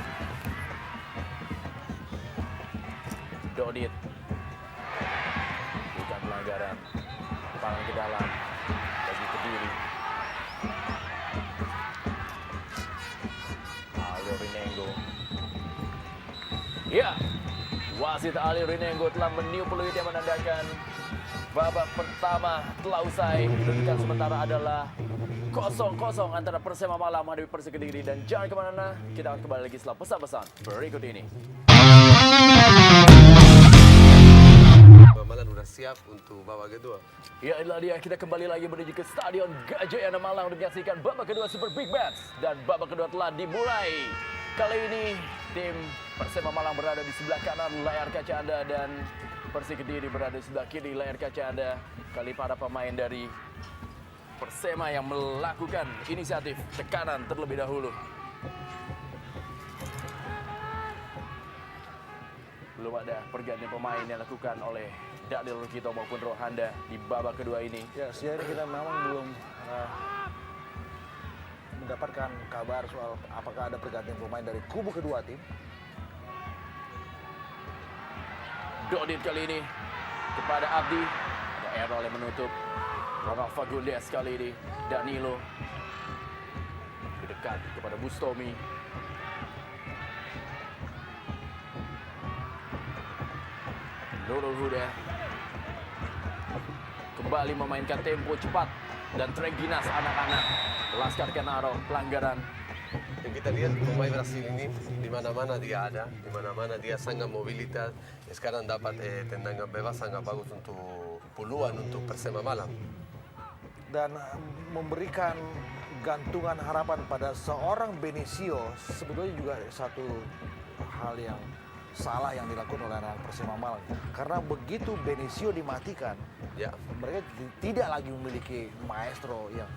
Dodit. Bukan pelanggaran. Palang ke dalam bagi Kediri. Ali Rinengo. Ya. Wasit Ali Rinengo telah meniup peluit yang menandakan babak pertama telah usai. Kedudukan sementara adalah 0-0 antara Persema Malang menghadapi Persik Kediri. Dan jangan kemana-mana, kita akan kembali lagi setelah pesan-pesan berikut ini. Malang udah siap untuk babak kedua. Ya, inilah dia, kita kembali lagi menuju ke Stadion Gajayana Malang untuk menyaksikan babak kedua Super Big Match. Dan babak kedua telah dimulai. Kali ini tim Persema Malang berada di sebelah kanan layar kaca Anda dan Persik Kediri berada di sebelah kiri layar kaca Anda. Kali para pemain dari Persema yang melakukan inisiatif tekanan terlebih dahulu. Belum ada pergantian pemain yang dilakukan oleh Daniel Rukito maupun Rohanda di babak kedua ini. ya sejauh ini kita memang belum mendapatkan kabar soal apakah ada pergantian pemain dari kubu kedua tim. Dodit kali ini kepada Abdi. Ada Errol yang menutup. Ronald Fagundes kali ini. Danilo. Dekat kepada Bustomi. Nurul Huda. Kembali memainkan tempo cepat. Dan Treginas anak-anak. Laskar Kenaro pelanggaran. Yang kita lihat pemain Brasil ini di mana-mana dia ada, di mana-mana dia sangat mobilitas. Sekarang dapat tendangan bebas sangat bagus untuk peluang untuk Persema Malang. Dan memberikan gantungan harapan pada seorang Benicio sebetulnya juga satu hal yang salah yang dilakukan oleh anak Persema Malang. Karena begitu Benicio dimatikan, Ya, mereka tidak lagi memiliki maestro yang...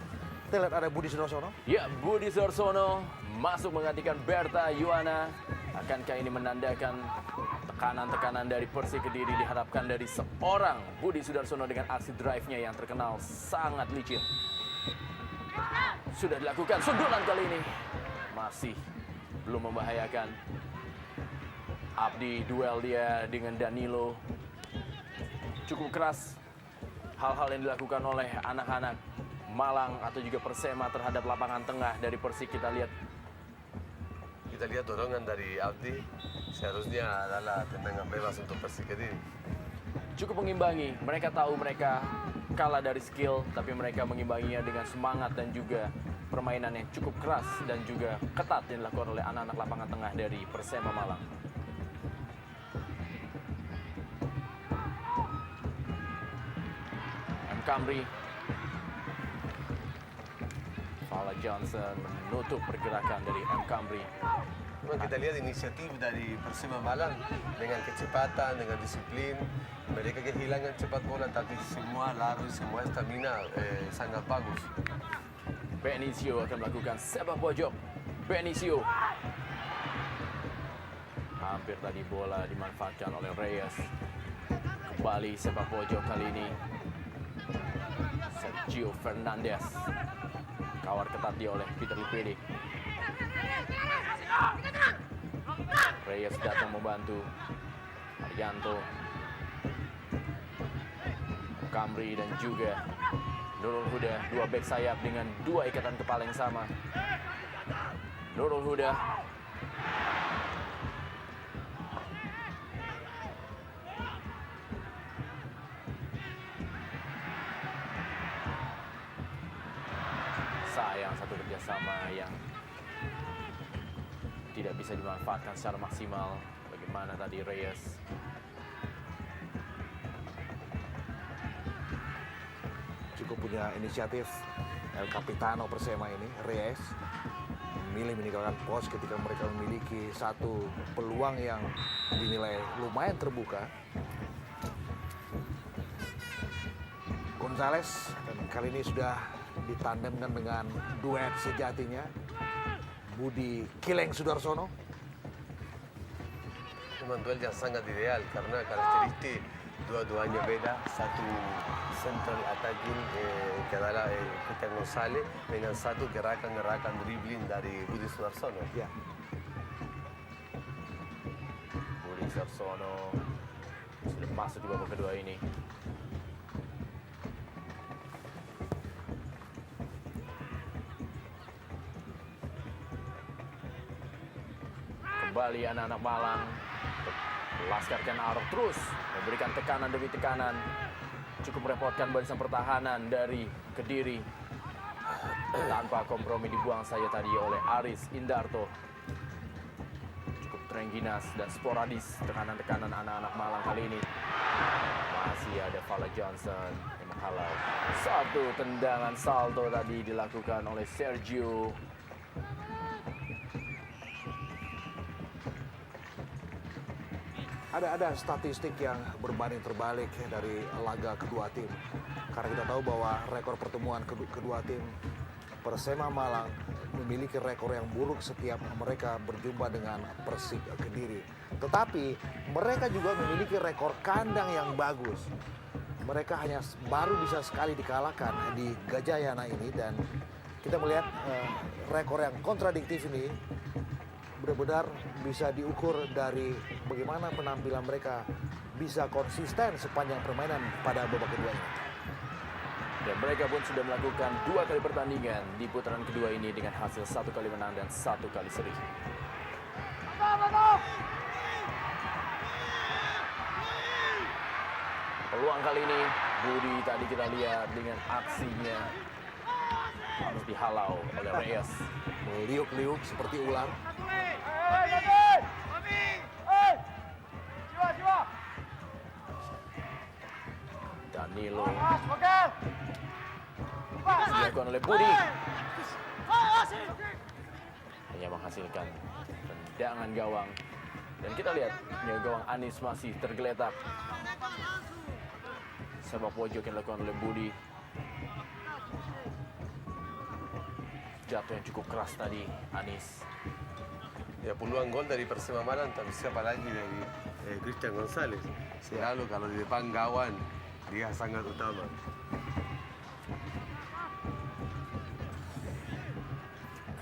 Kita lihat ada Budi Sudarsono. Ya, Budi Sudarsono masuk menggantikan Berta Yuwana. Akankah ini menandakan tekanan-tekanan dari Persik Kediri diharapkan dari seorang Budi Sudarsono dengan aksi drive-nya yang terkenal sangat licin. Sudah dilakukan sundulan kali ini. Masih belum membahayakan. Abdi duel dia dengan Danilo. Cukup keras hal-hal yang dilakukan oleh anak-anak Malang atau juga Persema terhadap lapangan tengah dari Persik. Kita lihat dorongan dari Abdi seharusnya adalah tendangan bebas untuk Persik Kediri. cukup mengimbangi. Mereka tahu mereka kalah dari skill, tapi mereka mengimbanginya dengan semangat dan juga permainan yang cukup keras dan juga ketat yang dilakukan oleh anak-anak lapangan tengah dari Persema Malang. M. Kamri. Fala Johnson menutup pergerakan dari M. Kamri. Memang kita lihat inisiatif dari Persema Malang dengan kecepatan, dengan disiplin. Mereka kehilangan cepat bola, tapi semua lari, semua stamina sangat bagus. Benicio akan melakukan sepak pojok. Benicio. Hampir tadi bola dimanfaatkan oleh Reyes. Kembali sepak pojok kali ini. Sergio Fernandez. Kawar ketat dia oleh Peter Lipedi. Reyes datang membantu. Arianto. Kamri dan juga Nurul Huda, dua bek sayap dengan dua ikatan kepala yang sama. Nurul Huda. Sayang satu kerjasama yang tidak bisa dimanfaatkan secara maksimal. Bagaimana tadi Reyes. Cukup punya inisiatif El Capitano Persema ini, Reyes, memilih meninggalkan pos ketika mereka memiliki satu peluang yang dinilai lumayan terbuka. Gonzales dan kali ini sudah ditandemkan dengan duet sejatinya, Budi Kileng Sudarsono. Memang duel yang sangat ideal karena karakteristik dua-duanya beda. Satu central attacking que adalah Cristian González dengan satu gerakan dribbling dari Budi Sudarsono. Ya, Budi Sudarsono sudah masuk di babak kedua ini. Kembali anak-anak Malang melaskarkan arah terus memberikan tekanan demi tekanan. Cukup merepotkan barisan pertahanan dari Kediri. Tanpa kompromi dibuang saja tadi oleh Aris Indarto. Cukup terengginas dan sporadis tekanan-tekanan anak-anak Malang kali ini. Masih ada Fala Johnson yang menghalau. Satu tendangan salto tadi dilakukan oleh Sergio. ada statistik yang berbanding terbalik dari laga kedua tim. Karena kita tahu bahwa rekor pertemuan kedua tim, Persema Malang memiliki rekor yang buruk setiap mereka berjumpa dengan Persik Kediri. Tetapi mereka juga memiliki rekor kandang yang bagus. Mereka hanya baru bisa sekali dikalahkan di Gajayana ini, dan kita melihat rekor yang kontradiktif ini benar-benar bisa diukur dari bagaimana penampilan mereka bisa konsisten sepanjang permainan pada babak kedua ini. Dan mereka pun sudah melakukan 2 kali pertandingan di putaran kedua ini dengan hasil 1 kali menang dan 1 kali seri. Peluang kali ini Budi tadi kita lihat dengan aksinya harus dihalau oleh Reyes. Meliuk-liuk seperti ular. Danilo dilakukan oleh Budi, hanya menghasilkan tendangan gawang. Dan kita lihat gawang Anis masih tergeletak. Sepak pojok yang dilakukan oleh Budi. Jatuh yang cukup keras tadi Anis. Ya, peluang gol dari Persema Malang, tapi siapa lagi dari Cristian González. Selalu kalau di depan gawang, dia sangat utama.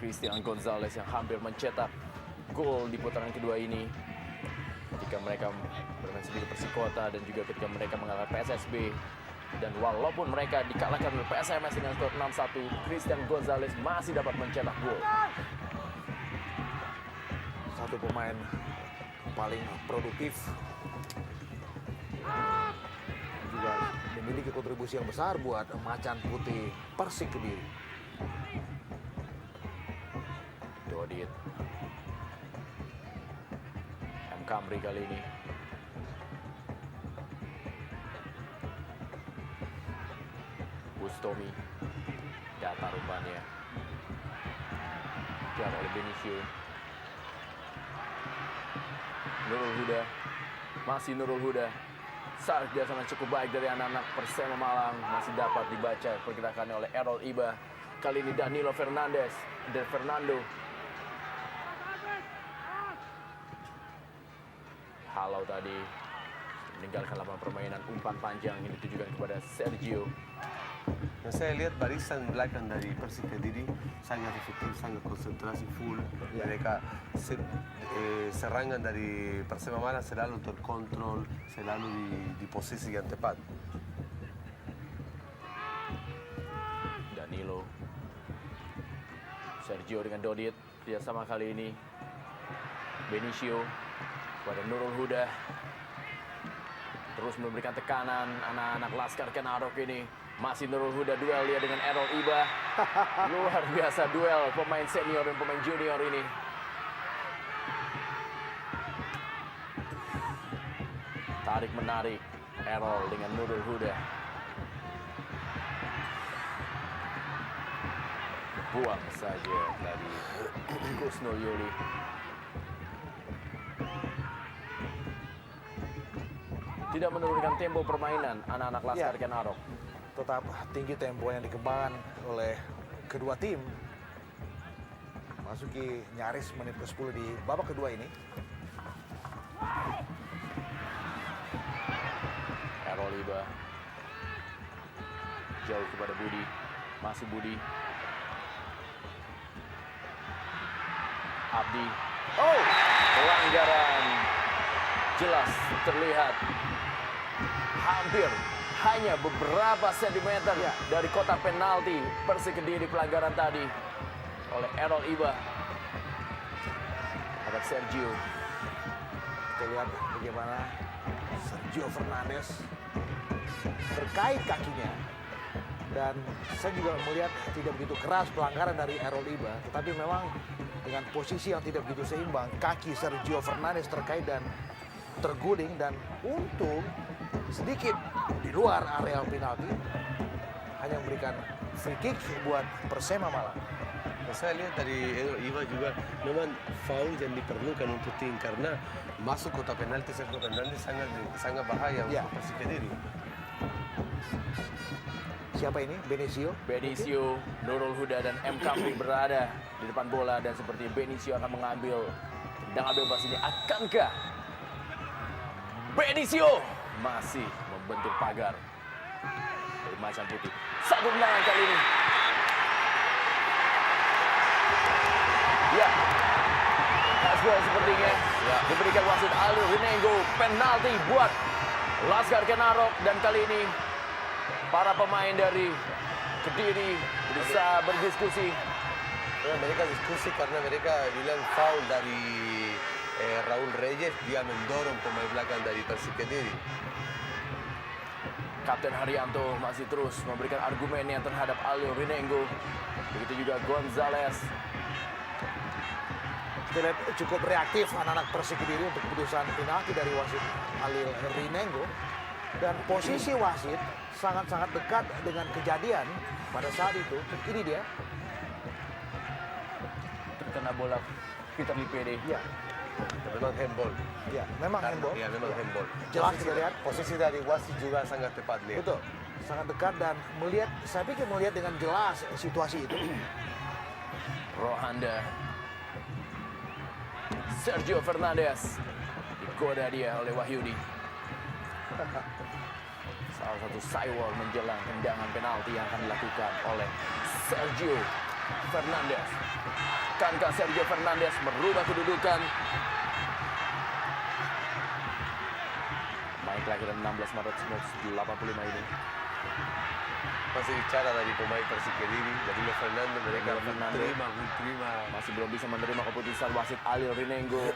Cristian González yang hampir mencetak gol di putaran kedua ini ketika mereka bermain sendiri Persikota dan juga ketika mereka mengalahkan PSSB. Dan walaupun mereka dikalahkan oleh PSMS dengan skor 6-1, Cristian González masih dapat mencetak gol. Satu pemain paling produktif, juga memiliki kontribusi yang besar buat Macan Putih Persik Kediri. Dodit. M. Kamri kali ini. Bustomi. Data rupanya. Diar oleh Benicio. Nurul Huda. Masih Nurul Huda. Saat kerjasama cukup baik dari anak-anak Persema Malang. Masih dapat dibaca pergerakannya oleh Errol Iba. Kali ini Danilo Fernandes. Dan Fernando. Halau tadi. Meninggalkan lapangan permainan, umpan panjang ini ditujukan kepada Sergio. Nah, saya lihat barisan belakang dari Persik Kediri sangat efektif, sangat konsentrasi full. Mereka serangan dari Persema Malang selalu terkontrol, selalu di posisi yang tepat. Danilo. Sergio dengan Dodit. Kerjasama kali ini. Benicio. Kepada Nurul Huda. Terus memberikan tekanan anak-anak Laskar Kenarok ini. Masih Nurul Huda duel dia dengan Errol Iba. Luar biasa duel pemain senior dan pemain junior ini. Tarik menarik Errol dengan Nurul Huda. Buang saja tadi Kusnul Yuli. Tidak menurunkan tempo permainan anak-anak Laskar Kenarok. Tetap tinggi tempo yang dikembangkan oleh kedua tim. Masuki nyaris menit ke-10 di babak kedua ini. Errol Iba. Jauh kepada Budi. Masih Budi. Abdi. Oh, pelanggaran. Jelas terlihat. Hampir hanya beberapa sentimeter dari kotak penalti Persik Kediri pelanggaran tadi oleh Errol Iba terhadap Sergio. Kita lihat bagaimana Sergio Fernandes terkait kakinya. Dan saya juga melihat tidak begitu keras pelanggaran dari Errol Iba. Tetapi memang dengan posisi yang tidak begitu seimbang, kaki Sergio Fernandes terkait dan terguling. Dan untung sedikit di luar area penalti, hanya memberikan free kick buat Persema Malang. Nah, saya lihat dari Iba juga memang foul yang diperlukan untuk tim karena masuk kotak penalti sangat bahaya untuk Persik Kediri. Siapa ini? Benicio? Benicio, Nurul Huda dan M. Kamri berada di depan bola dan seperti Benicio akan mengambil tendangan bebas ini. Akankah Benicio masih membentuk pagar dari Macan Putih? Satu tendangan kali ini. Ya, Hasbol sepertinya diberikan wasit Aldo Rinengo. Penalti buat Laskar Kenarok, dan kali ini para pemain dari Kediri bisa berdiskusi. Mereka diskusi karena mereka bilang foul dari Raul Reyes, dia mendorong pemain belakang dari Persik Kediri. Kapten Haryanto masih terus memberikan argumennya terhadap Aldo Rinengo. Begitu juga Gonzales. Kita lihat cukup reaktif anak-anak Persik Kediri untuk keputusan penalti dari wasit Alil Rinengo. Dan posisi wasit sangat-sangat dekat dengan kejadian pada saat itu. Ini dia. Terkena bola Peter Lipede. Ya, Memang handball. ya, memang handball. Ya, memang handball. Jelas kita lihat. Posisi dari wasit juga sangat tepat lihat. Betul, sangat dekat dan melihat, saya pikir melihat dengan jelas situasi itu. Rohanda. Sergio Fernandes. Digoda dia oleh Wahyudi. Salah satu sidewall menjelang tendangan penalti yang akan dilakukan oleh Sergio Fernandes. Akankah Sergio Fernandes merubah kedudukan? Main kelahiran 16 Maret 1985 ini. Masih bicara dari pemain Persik Kediri, dari Fernando, mereka Fernando. belum terima. Masih belum bisa menerima keputusan wasit Alil Rinengo.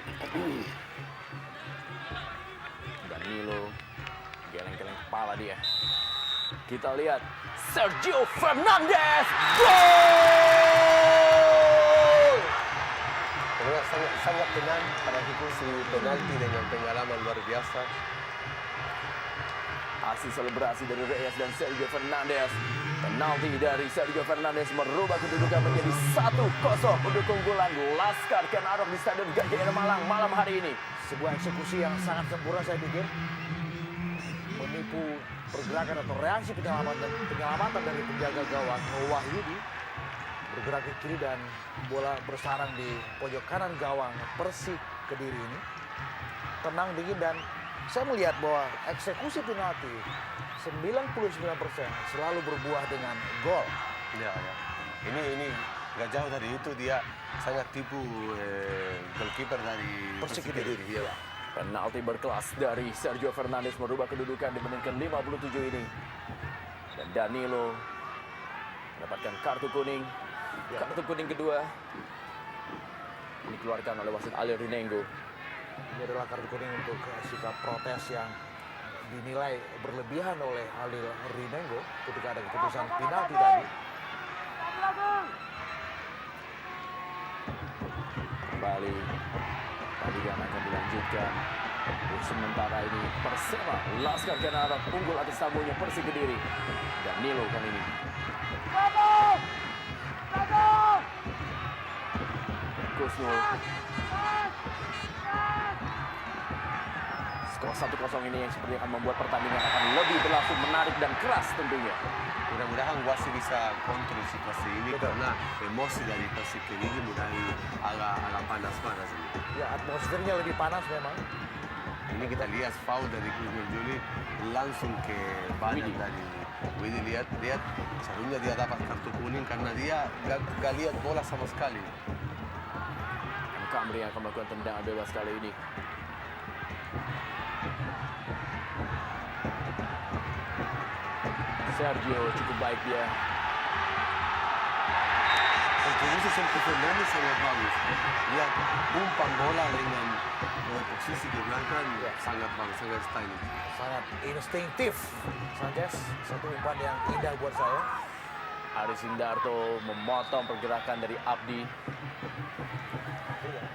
Danilo. Geleng-geleng kepala dia. Kita lihat Sergio Fernandes. Gol! Mereka sangat tenang pada eksekusi penalti dengan pengalaman luar biasa. Aksi selebrasi dari Reyes dan Sergio Fernandez. Penalti dari Sergio Fernandez merubah kedudukan menjadi 1-0 untuk keunggulan Laskar Kenarok di Stadion GJM Malang malam hari ini. Sebuah eksekusi yang sangat sempurna saya pikir. Menipu pergerakan atau reaksi penyelamatan dari penjaga gawang Wahyudi. Bergerak ke kiri dan bola bersarang di pojok kanan gawang Persik Kediri ini. Tenang, dingin, dan saya melihat bahwa eksekusi penalti 99% selalu berbuah dengan gol. Ya, ya. Ini nggak jauh dari itu, dia sangat tipu goalkeeper dari Persik Persik Kediri. Kediri. Ya. Penalti berkelas dari Sergio Fernandez merubah kedudukan di menit ke-57 ini. Dan Danilo mendapatkan kartu kuning. Kartu kuning kedua dikeluarkan oleh wasit Ali Rinengo. Ini adalah kartu kuning untuk sikap protes yang dinilai berlebihan oleh Halil Rinengo ketika ada keputusan penalti tadi. Kembali pertandingan akan dilanjutkan. Untuk sementara ini Persema Laskar Kenarok unggul atas tamunya Persik Kediri. Danilo kali ini. Kusnul. Skor 1-0 ini yang sepertinya akan membuat pertandingan akan lebih berlangsung menarik dan keras tentunya. Mudah-mudahan wasit bisa kontrol situasi ini karena emosi dari Persik Kediri mulai agak panas-panas ini. Ya, atmosfernya lebih panas memang. Ini kita lihat foul dari Kusnul Juli langsung ke badan dari Widi. Lihat seharusnya dia dapat kartu kuning karena dia gak lihat bola sama sekali. Kamri akan melakukan tendangan bebas kali ini. Sergio cukup baik dia. Kontribusi Sergio Fernandez sangat bagus. Lihat umpan bola dengan posisi di belakang sangat bagus, sangat stylish. Sangat instinktif. Sanchez, satu umpan yang indah buat saya. Aris Indarto memotong pergerakan dari Abdi.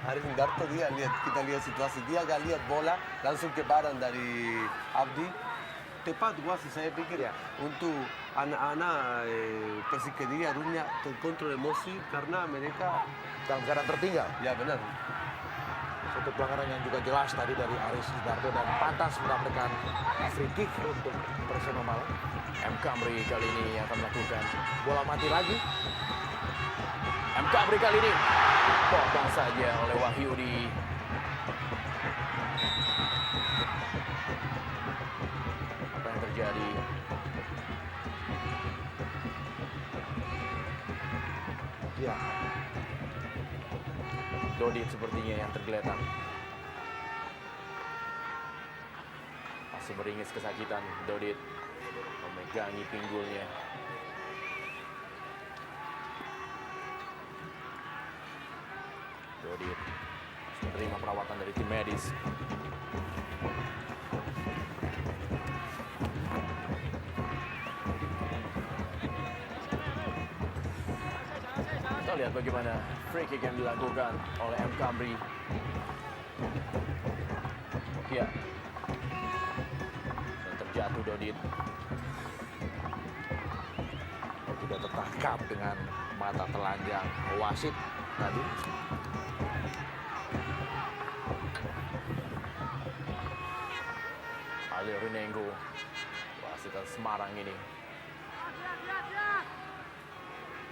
Aris Indarto kita lihat situasi dia gak lihat bola langsung ke badan dari Abdi. Tepat wasit saya pikir untuk anak-anak Persik Kediri harusnya terkontrol emosi karena mereka Dalam keadaan tertinggal. ya benar. Satu pelanggaran yang juga jelas tadi dari Aris Indarto dan pantas mendapatkan free kick untuk Persema Malang. M. Kamri kali ini akan melakukan. Bola mati lagi. M. Kamri kali ini potong saja oleh Wahyudi. Apa yang terjadi? Ya, Dodit sepertinya yang tergeletak. Masih meringis kesakitan Dodit memegangi pinggulnya. Dodit menerima perawatan dari tim medis. Kita lihat bagaimana free kick yang dilakukan oleh M. Kamri. Ya. Dan terjatuh Dodit. tidak tertangkap dengan mata telanjang wasit tadi. Ali Rinengo, wasit Semarang ini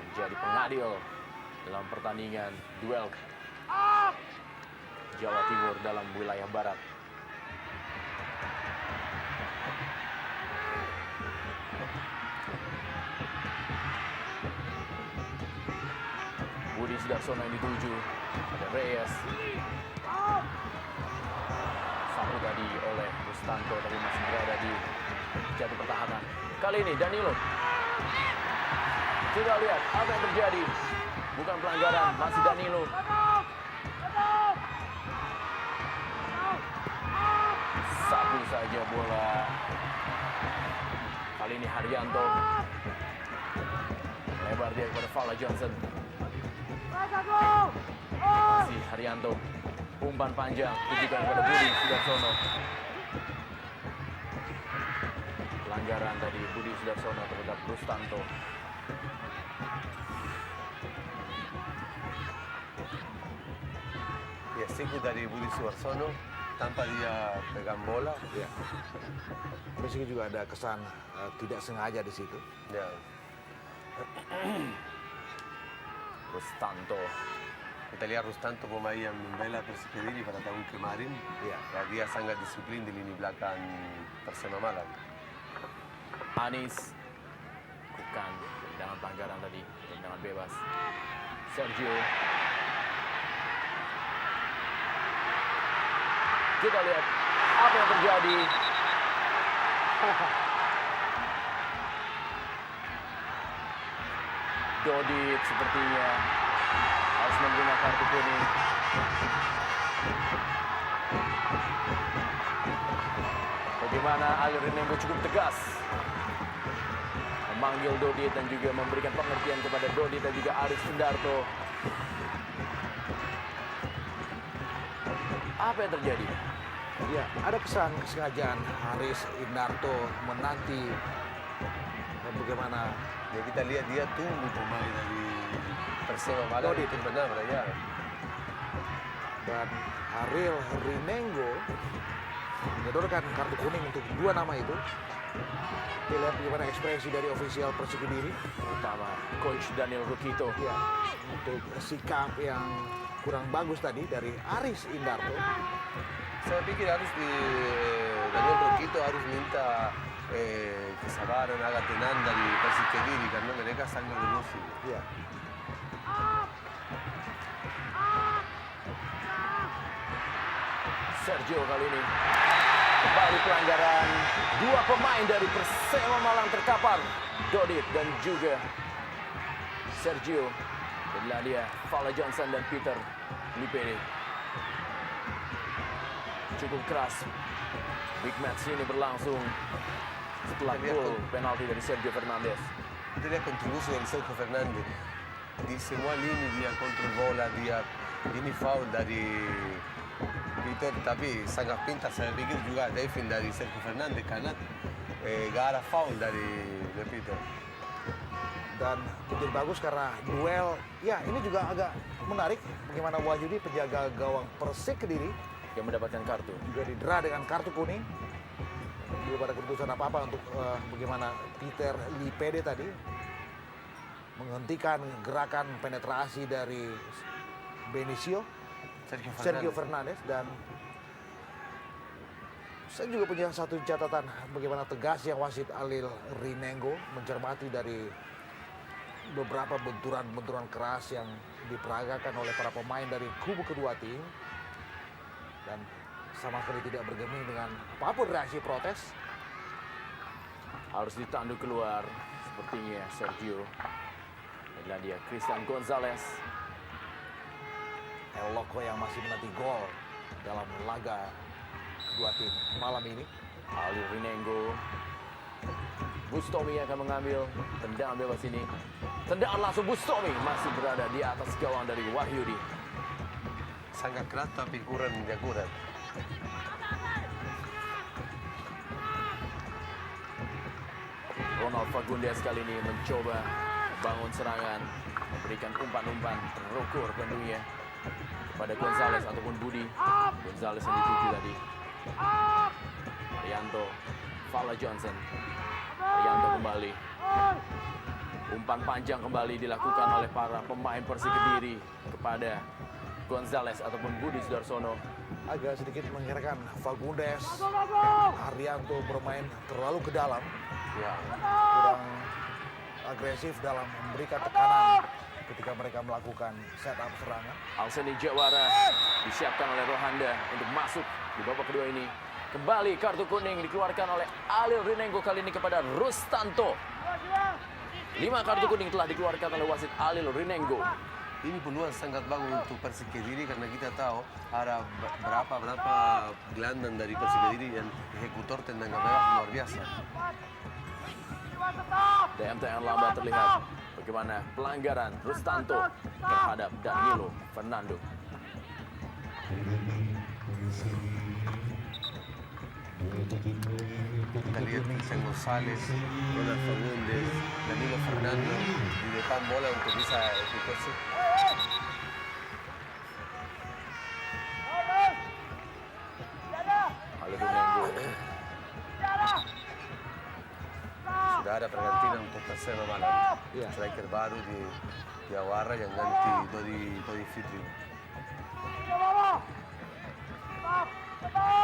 menjadi pengadil dalam pertandingan duel Jawa Timur dalam wilayah Barat. Budi Sudarsono yang dituju, ada Reyes. Satu tadi oleh Rustanto, tapi masih berada di jatuh pertahanan. Kali ini Danilo. Coba lihat apa yang terjadi. Bukan pelanggaran, masih Danilo. Satu saja bola. Kali ini Haryanto. Lebar dia kepada Fala Johnson. Masih Haryanto. Umpan panjang ditujukan kepada Budi Sudarsono. pelanggaran tadi Budi Sudarsono terhadap Rustanto. Ya, siku dari Budi Sudarsono tanpa dia pegang bola. Ya. Basically juga ada kesan tidak sengaja di situ. Ya. Rustanto. Kita lihat Rustanto pemain yang membela Persikedi pada tahun kemarin. Ya. Ya, dia sangat disiplin di lini belakang Persema Malang. Anis. Bukan tendangan pelanggaran tadi. Tendangan bebas. Sergio. Kita lihat apa yang terjadi. Dodit sepertinya harus menerima kartu kuning. Bagaimana Ali Rinengo cukup tegas memanggil Dodit dan juga memberikan pengertian kepada Dodit dan juga Aris Indarto. Apa yang terjadi? Ya, ada kesan kesengajaan Aris Indarto menanti bagaimana Ya, kita lihat dia tunggu pemain dari Persema Malang Dodit. itu benar ya. dan Ariel Rinengo menyodorkan kartu kuning untuk dua nama itu. Kita lihat bagaimana ekspresi dari ofisial Persik Kediri. Terutama Coach Daniel Rukito. Ya, untuk sikap yang kurang bagus tadi dari Aris Indarto. Saya pikir harus Daniel Rukito harus minta kesabaran, agak tenang dari Persik Kediri karena mereka sangat emosi. Ya. Sergio kali ini kembali pelanggaran. Dua pemain dari Persema Malang terkapar, Dodit dan juga Sergio. Inilah dia Fala Johnson dan Peter Lipere. Cukup keras big match ini berlangsung setelah gol penalti dari Sergio Fernandez. Kita lihat kontribusi dari Sergio Fernandez. Di semua lini dia kontrol bola, dia ini foul dari Peter, tapi sangat pintar saya pikir juga defend dari Sergio Fernandez karena gak ada foul dari Peter. Dan begitu bagus karena duel. Ya, ini juga agak menarik bagaimana Wahyudi penjaga gawang Persik Kediri Yang mendapatkan kartu. juga didera dengan kartu kuning. Belum ada keputusan apa-apa untuk bagaimana Peter Lipede tadi menghentikan gerakan penetrasi dari Benicio, Sergio Fernandez. Dan saya juga punya satu catatan bagaimana tegas yang wasit Alil Rinengo mencermati dari beberapa benturan-benturan keras yang diperagakan oleh para pemain dari kubu kedua tim. Dan sama sekali tidak bergeming dengan apapun reaksi protes. Harus ditandu keluar sepertinya Sergio. Inilah dia Christian Gonzalez. El Loco yang masih menanti gol dalam laga kedua tim malam ini. Ali Rinengo. Bustomi akan mengambil tendangan bebas ini. Tendangan langsung Bustomi masih berada di atas gawang dari Wahyudi. Sangat keras tapi kurang akurat. Ronald Fagundes kali ini mencoba membangun serangan, memberikan umpan-umpan terukur tentunya kepada Gonzalez ataupun Budi. Gonzalez yang dituju tadi. Arianto, Fala Johnson. Arianto kembali. Umpan panjang kembali dilakukan oleh para pemain Persik Kediri kepada Gonzalez ataupun Budi Sudarsono. Agak sedikit mengherankan Fagundes, Arianto bermain terlalu ke dalam, Ya. kurang agresif dalam memberikan tekanan ketika mereka melakukan setup serangan. Alseni Jawara disiapkan oleh Rohanda untuk masuk di babak kedua ini. Kembali kartu kuning dikeluarkan oleh Alil Rinengo kali ini kepada Rustanto. 5 kartu kuning telah dikeluarkan oleh wasit Alil Rinengo. Ini peluang sangat bagus untuk Persik Kediri karena kita tahu ada berapa gelandang dari Persik Kediri yang eksekutor tendangan bebas luar biasa. DMTN lambat terlihat bagaimana pelanggaran Rustanto terhadap Danilo Fernando. Kita lihat Cristian González, Ronald Fagundes, Danilo Fernando di depan bola untuk bisa ejecutarse. Aldo Domingo. Sudah ada pergantian untuk Persema Malang. Iya. Striker baru di Diawara yang ganti Dodi Fitri.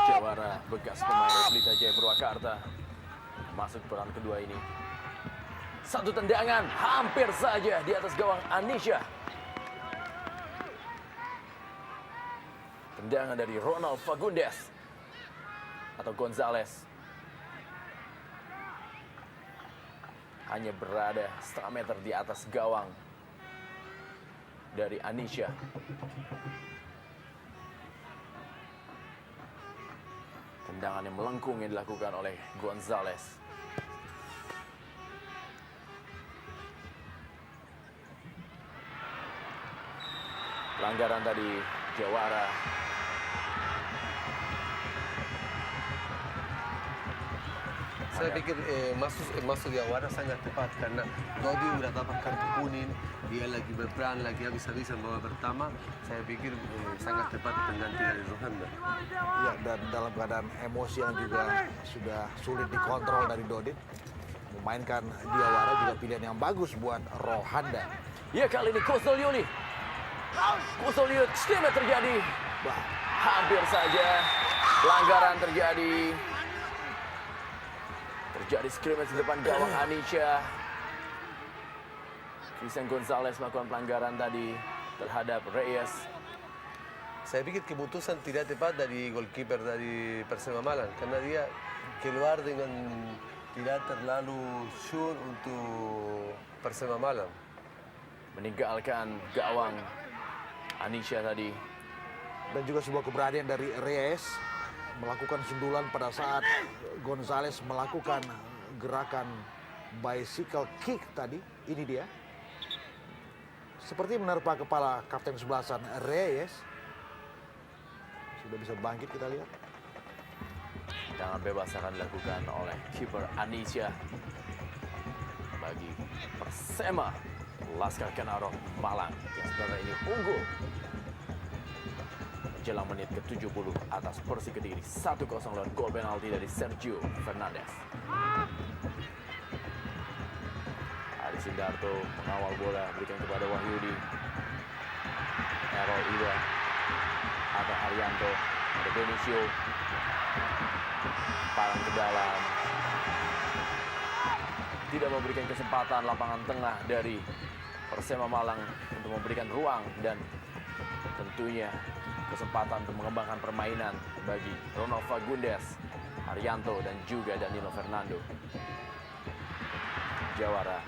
Jawara, bekas pemain Pelita Jaya Purwakarta, masuk peran kedua ini. Satu tendangan hampir saja di atas gawang Anisha. Tendangan dari Ronald Fagundes atau Gonzales. Hanya berada setengah meter di atas gawang dari Anisha. Tendangan yang melengkung yang dilakukan oleh Gonzales. Pelanggaran tadi Jawara. Saya pikir masuk Diawara sangat tepat karena Dodi udah dapat kartu kuning, dia lagi berperan, lagi habis-habisan babak pertama. Saya pikir sangat tepat pengganti dari Rohanda. Ya, dan dalam keadaan emosi yang juga sudah sulit dikontrol dari Dodit, memainkan Diawara juga pilihan yang bagus buat Rohanda. Ya, kali ini Kusnul Yuli. Kusnul Yuli, scrimmage terjadi. Wah, Hampir saja pelanggaran terjadi. Terjadi scrimmage di depan gawang Anisha. Cristian Gonzales melakukan pelanggaran tadi terhadap Reyes. Saya pikir keputusan tidak tepat dari goalkeeper dari Persema Malang karena dia keluar dengan tidak terlalu sure untuk Persema Malang. Meninggalkan gawang Anisha tadi. dan juga sebuah keberanian dari Reyes melakukan sundulan pada saat Gonzales melakukan gerakan bicycle kick tadi. Ini dia. Seperti menerpa kepala kapten sebelasan Reyes. Sudah bisa bangkit, kita lihat. Tendangan bebas akan dilakukan oleh kiper Anisha bagi Persema Laskar Kenaro Malang yang sebenarnya ini unggul jelang menit ke-70 atas Persi Kediri 1-0 lewat gol penalti dari Sergio Fernandes. Ari Sindarto mengawal bola, berikan kepada Wahyudi. Errol Ida atau Arianto, ada Benicio, parang ke dalam, tidak memberikan kesempatan lapangan tengah dari Persema Malang untuk memberikan ruang dan tentunya kesempatan untuk mengembangkan permainan bagi Ronald Fagundes, Arianto, dan juga Danilo Fernando. Jawara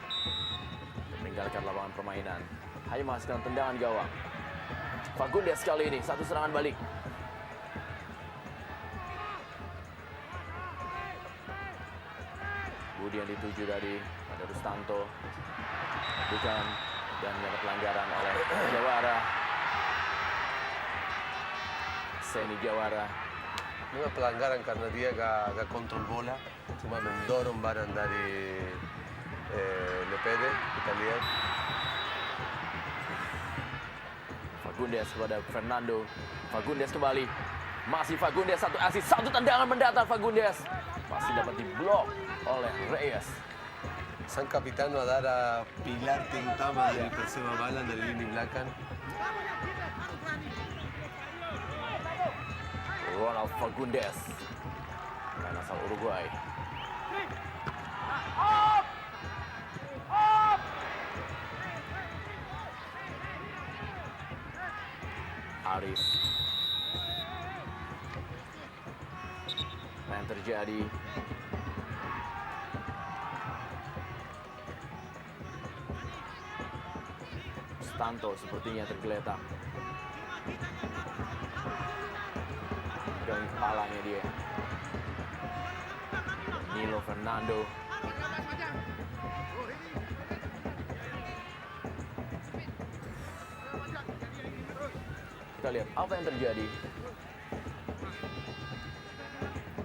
meninggalkan lapangan permainan, hanya menghasilkan tendangan gawang. Fagundes kali ini satu serangan balik. Budi yang dituju dari ada Rustanto, bukan, dan ada pelanggaran oleh Jawara. Seni Jawara. Memang pelanggaran karena dia gak kontrol bola, cuma mendorong badan dari Lepede, kita lihat. Fagundes kepada Fernando. Fagundes kembali. Masih Fagundes, satu asis, satu tendangan mendatar Fagundes. Masih dapat diblok oleh Reyes. Sang Capitano adalah pilar terutama dari Persema Malang dari lini belakang. Ronald Fagundes, pemain asal Uruguay. Aris. Apa yang terjadi? Stanto sepertinya tergeletak. Pegang kepalanya dia. Nilo Fernando. Kita lihat apa yang terjadi.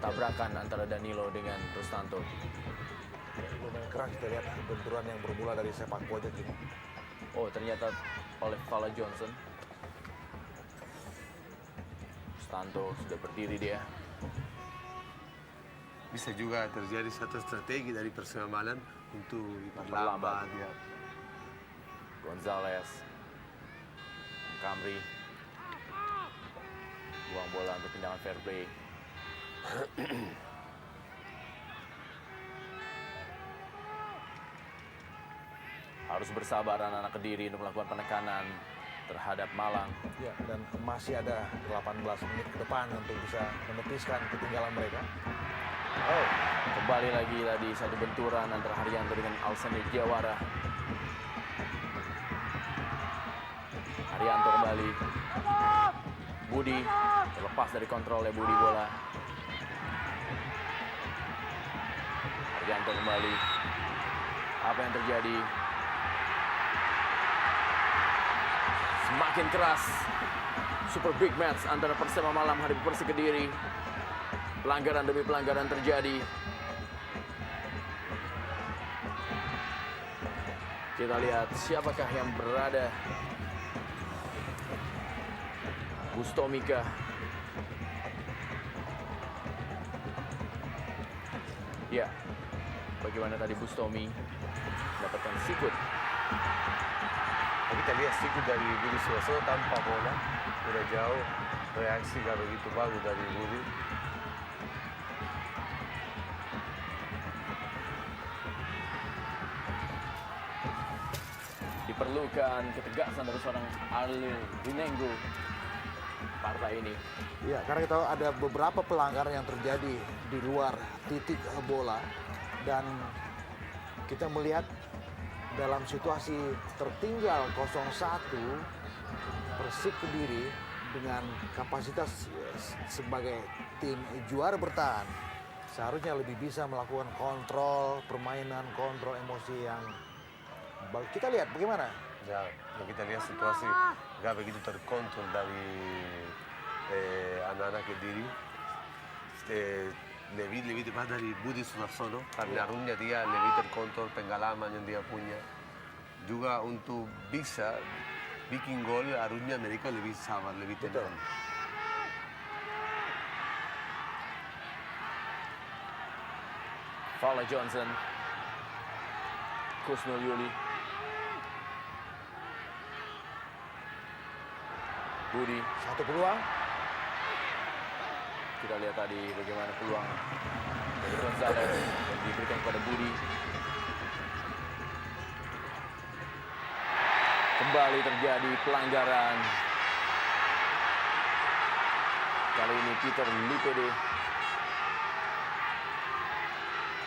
tabrakan antara Danilo dengan Rustanto. Lumayan keras kita lihat benturan yang bermula dari sepak pojok ini. Oh, ternyata oleh Fala Johnson. Rustanto sudah berdiri dia. Bisa juga terjadi satu strategi dari Persema Malang untuk Memperlambat. diperlambat ya. Gonzalez, Camry, buang bola untuk tendangan fair play. Harus bersabar anak-anak Kediri untuk melakukan penekanan terhadap Malang. Ya, dan masih ada 18 menit ke depan untuk bisa menepiskan ketinggalan mereka. Oh, kembali lagi tadi satu benturan antara Haryanto dengan Alsani Diawara. Haryanto kembali. Budi terlepas dari kontrolnya Budi bola. Haryanto kembali. Apa yang terjadi? Semakin keras. Super big match antara Persema Malang menghadapi Persik Kediri. Pelanggaran demi pelanggaran terjadi. Kita lihat siapakah yang berada. Bustomika. Ya, bagaimana tadi Bustomi mendapatkan sikut. Kita lihat sikut dari Budi Suarso tanpa bola, udah jauh, reaksi gak begitu bagus dari Budi. Diperlukan ketegasan dari seorang Arlil Dinenggo partai ini. Ya, karena kita tahu ada beberapa pelanggaran yang terjadi di luar titik bola dan kita melihat dalam situasi tertinggal 0-1 Persik Kediri dengan kapasitas sebagai tim juara bertahan seharusnya lebih bisa melakukan kontrol permainan, kontrol emosi yang kita lihat bagaimana. Ya, kita lihat situasi gak begitu terkontrol dari anak-anak Kediri. Lebih tepat dari Budi Sudarsono karena harusnya dia lebih terkontrol pengalaman yang dia punya. Juga untuk bisa bikin gol harusnya mereka lebih sabar, lebih tenang. Fala Johnson, Kusnul Yuli, Budi. Satu peluang. Kita lihat tadi bagaimana peluang dari Gonzalez yang diberikan kepada Budi. Kembali terjadi pelanggaran. Kali ini Peter Lipede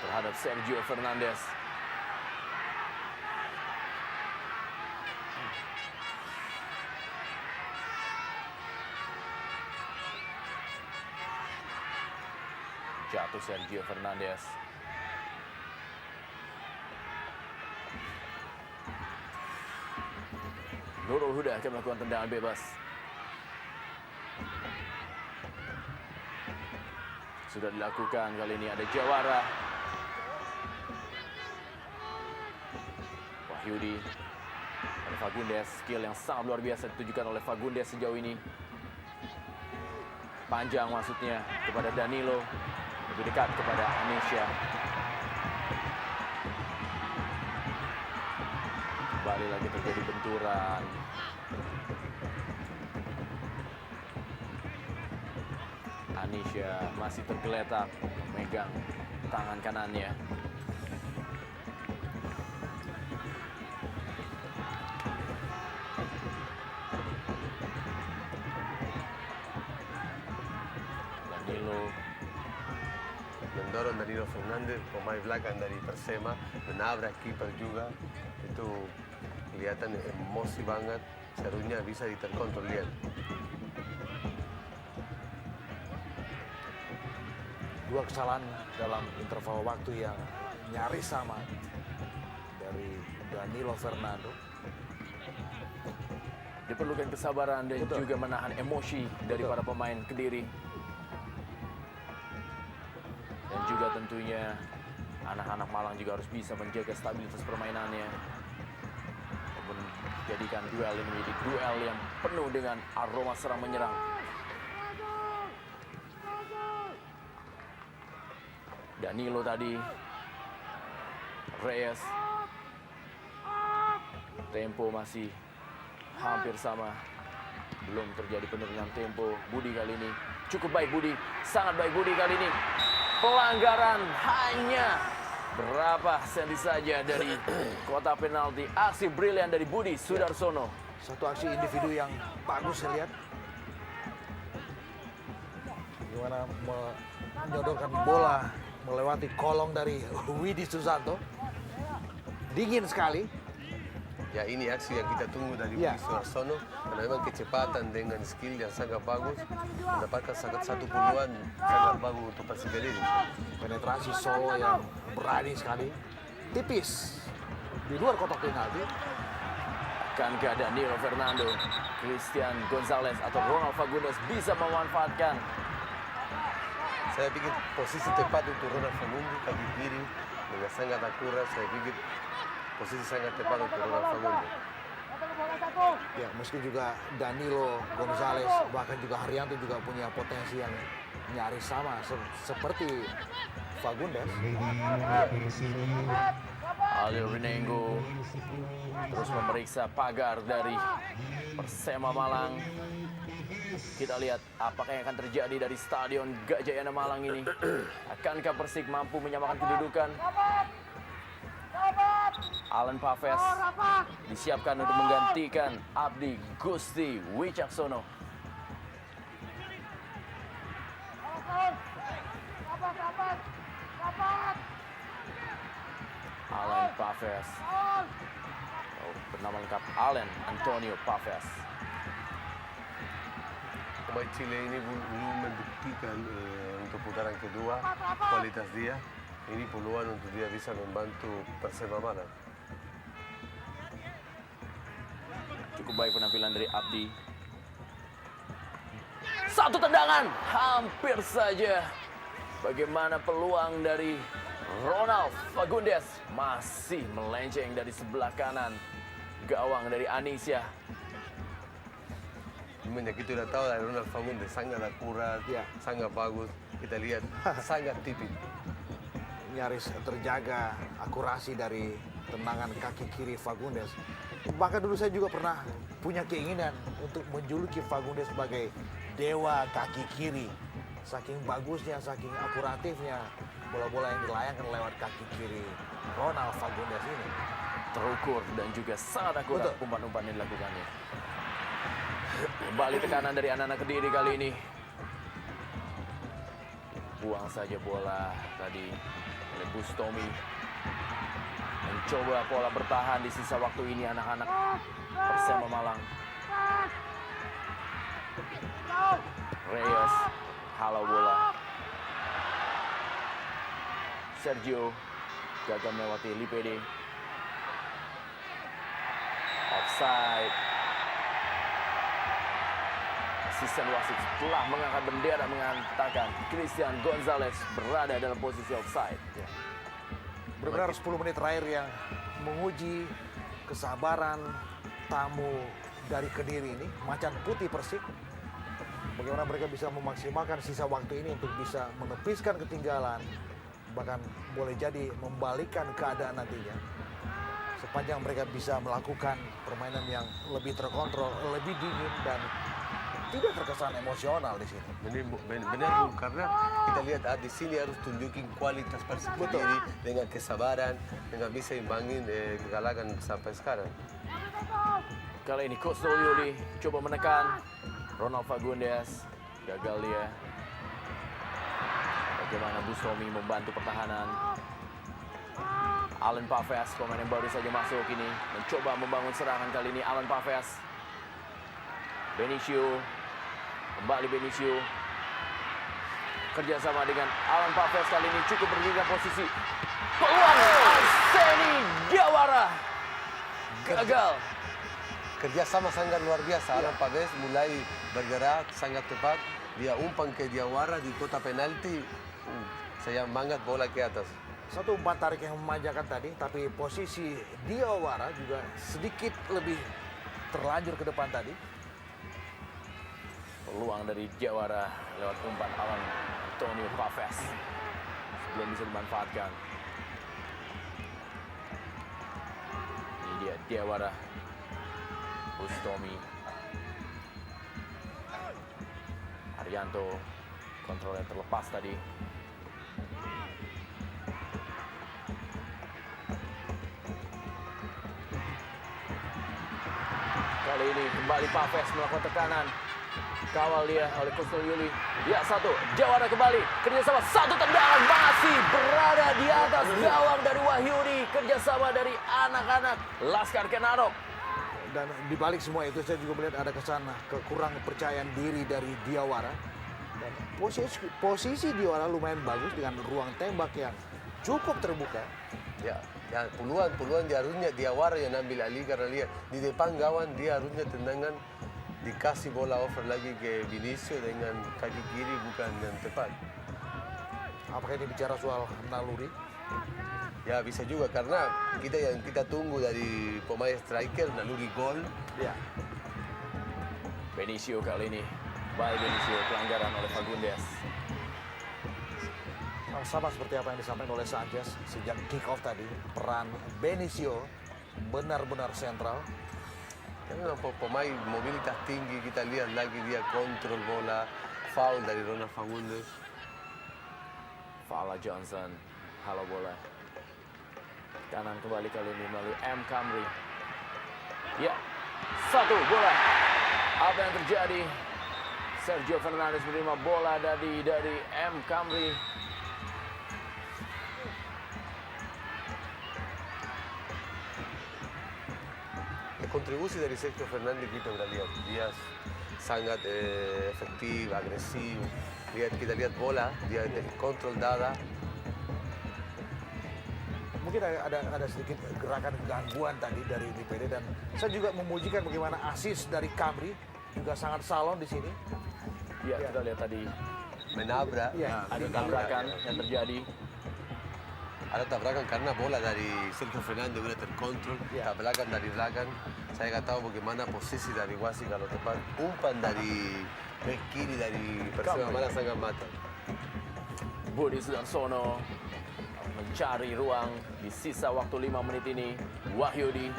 terhadap Sergio Fernandez. Jatuh Sergio Fernandez. Nurul Huda akan melakukan tendangan bebas. Sudah dilakukan, kali ini ada Jawara. Wahyudi. Ada Fagundes, skill yang sangat luar biasa ditujukan oleh Fagundes sejauh ini. Panjang maksudnya kepada Danilo. Lebih dekat kepada Anisha. Kembali lagi terjadi benturan. Anisha masih tergeletak memegang tangan kanannya. Danilo Mendorong Danilo Fernandez, pemain belakang dari Persema, menabrak kiper juga. Itu kelihatan emosi banget, seharusnya bisa diterkontrol lihat. Dua kesalahan dalam interval waktu yang nyaris sama dari Danilo Fernando. diperlukan kesabaran dan juga menahan emosi dari para pemain Kediri. juga tentunya anak-anak Malang juga harus bisa menjaga stabilitas permainannya. Menjadikan duel ini menjadi duel yang penuh dengan aroma serang menyerang. Danilo tadi, Reyes, tempo masih hampir sama, belum terjadi penurunan tempo. Budi kali ini cukup baik, Budi sangat baik, Budi kali ini. Pelanggaran hanya berapa senti saja dari kotak penalti. Aksi brilian dari Budi Sudarsono. Satu aksi individu yang bagus saya lihat. Gimana menyodorkan bola melewati kolong dari Widi Susanto. Dingin sekali. Ya ini aksi yang kita tunggu dari Ya. Budi Sudarsono, karena memang kecepatan dengan skill yang sangat bagus mendapatkan satu peluang sangat bagus untuk Persib ini. Penetrasi Solo yang berani sekali. Tipis. Di luar kotak penalti. Akankah Danilo Fernando, Christian Gonzalez atau Ronald Fagundes bisa memanfaatkan? Saya pikir posisi tepat untuk Ronald Fagundes kaki kiri dengan sangat akurat. Saya pikir posisi sangat tepat untuk Ronald Fagundes. Ya, meski juga Danilo Gonzalez bahkan juga Haryanto juga punya potensi yang nyaris sama seperti Fagundes. Alio Rinengo terus memeriksa pagar dari Persema Malang. Kita lihat apakah yang akan terjadi dari Stadion Gajayana Malang ini. Akankah Persik mampu menyamakan kedudukan? Alan Paves disiapkan untuk menggantikan Abdi Gusti Wicaksono. Alan Paves, bernama lengkap Alan Antonio Paves. Pemain Chile ini belum membuktikan untuk putaran kedua kualitas dia. Ini peluang untuk dia bisa membantu Persema Malang. Cukup baik penampilan dari Abdi. Satu tendangan, hampir saja. Bagaimana peluang dari Ronald Fagundes, masih melenceng dari sebelah kanan gawang dari Anisya. Memang kita sudah tahu dari Ronald Fagundes sangat akurat, Ya. sangat bagus. Kita lihat sangat tipis. Nyaris terjaga akurasi dari tendangan kaki kiri Fagundes. Bahkan dulu saya juga pernah punya keinginan untuk menjuluki Fagundes sebagai dewa kaki kiri. Saking bagusnya, saking akuratifnya bola-bola yang dilayangkan lewat kaki kiri Ronald Fagundes ini. Terukur dan juga sangat akurat Betul. umpan-umpan yang dilakukannya. Kembali tekanan dari anak-anak Kediri kali ini. Buang saja bola tadi oleh Bustomi. Mencoba pola bertahan di sisa waktu ini anak-anak Persema Malang. Reyes, halau bola. Sergio gagal melewati Lipede. Offside. Asisten wasit telah mengangkat bendera mengatakan Christian Gonzalez berada dalam posisi offside. Benar-benar 10 menit terakhir yang menguji kesabaran tamu dari Kediri ini, Macan Putih Persik. Bagaimana mereka bisa memaksimalkan sisa waktu ini untuk bisa menepiskan ketinggalan, bahkan boleh jadi membalikkan keadaan nantinya. Sepanjang mereka bisa melakukan permainan yang lebih terkontrol, lebih dingin, dan tidak terkesan emosional di sini. Benar, Bung, karena kita lihat di sini harus tunjukin kualitas Persib Kediri dengan kesabaran, dengan bisa imbangin kegalakan sampai sekarang. Kali ini Coach Dolyoli coba menekan Ronald Fagundes, gagal dia. Bagaimana Bustomi membantu pertahanan. Alan Paves, pemain yang baru saja masuk ini, mencoba membangun serangan kali ini. Alan Paves, Benicio, kembali Benicio. Kerjasama dengan Alan Paves kali ini cukup berdirikan posisi. Peluang Arseni Diawara gagal. Kerjasama sangat luar biasa. Alan Paves mulai bergerak sangat tepat. Dia umpan ke Diawara di kotak penalti. Sayang banget bola ke atas. Satu umpan tarik yang memanjakan tadi, tapi posisi Diawara juga sedikit lebih terlanjur ke depan tadi. Peluang dari Diawara lewat umpan awan Antonio Paves. Belum bisa dimanfaatkan. Ini dia Diawara. Bustomi. Arianto. Kontrolnya terlepas tadi. Kali ini kembali Paves melakukan tekanan. Kawal dia oleh Kusnul Yuli. Ya, satu. Diawara kembali. Kerjasama satu tendangan masih berada di atas gawang dari Wahyudi. Kerjasama dari anak-anak Laskar Kenarok. Dan di balik semua itu saya juga melihat ada kesan kekurang percayaan diri dari Diawara. Dan posisi Diawara lumayan bagus dengan ruang tembak yang cukup terbuka. Ya, peluang dia harusnya Diawara yang ambil alih karena lihat di depan gawang dia harusnya tendangan dikasih bola over lagi ke Vinicius dengan kaki kiri bukan yang tepat. Apakah ini bicara soal naluri? Ya bisa juga karena kita tunggu dari pemain striker naluri gol. Ya. Benicio kali ini. Baik Benicio, pelanggaran oleh Fagundes. Sama seperti apa yang disampaikan oleh Sanchez sejak kick off tadi, peran Benicio benar-benar sentral. Karena pemain mobilitas tinggi, kita lihat lagi dia kontrol bola, foul dari Ronald Fagundes. Fala Johnson, halo bola. Kanan kembali kali ini melalui M. Camry. Ya, satu bola. Apa yang terjadi? Sergio Fernandes menerima bola dari M. Camry. Kontribusi dari Sergio Fernandes kita udah lihat dia sangat efektif, agresif. Kita lihat bola, dia kontrol dada. Mungkin ada sedikit gerakan gangguan tadi dari DPD dan saya juga memujikan bagaimana asis dari Camry juga sangat salon di sini. Ya, kita lihat tadi Menabrak. Ya, ada tabrakan yang terjadi. Ada tabrakan karena bola dari Sergio Fernandes udah terkontrol, tabrakan dari belakang. Saya nggak tahu bagaimana posisi dari wasit kalau tepat. Umpan dari back kiri dari Persema Malang sangat mata. Budi Sudarsono mencari ruang di sisa waktu 5 menit ini. Wahyudi.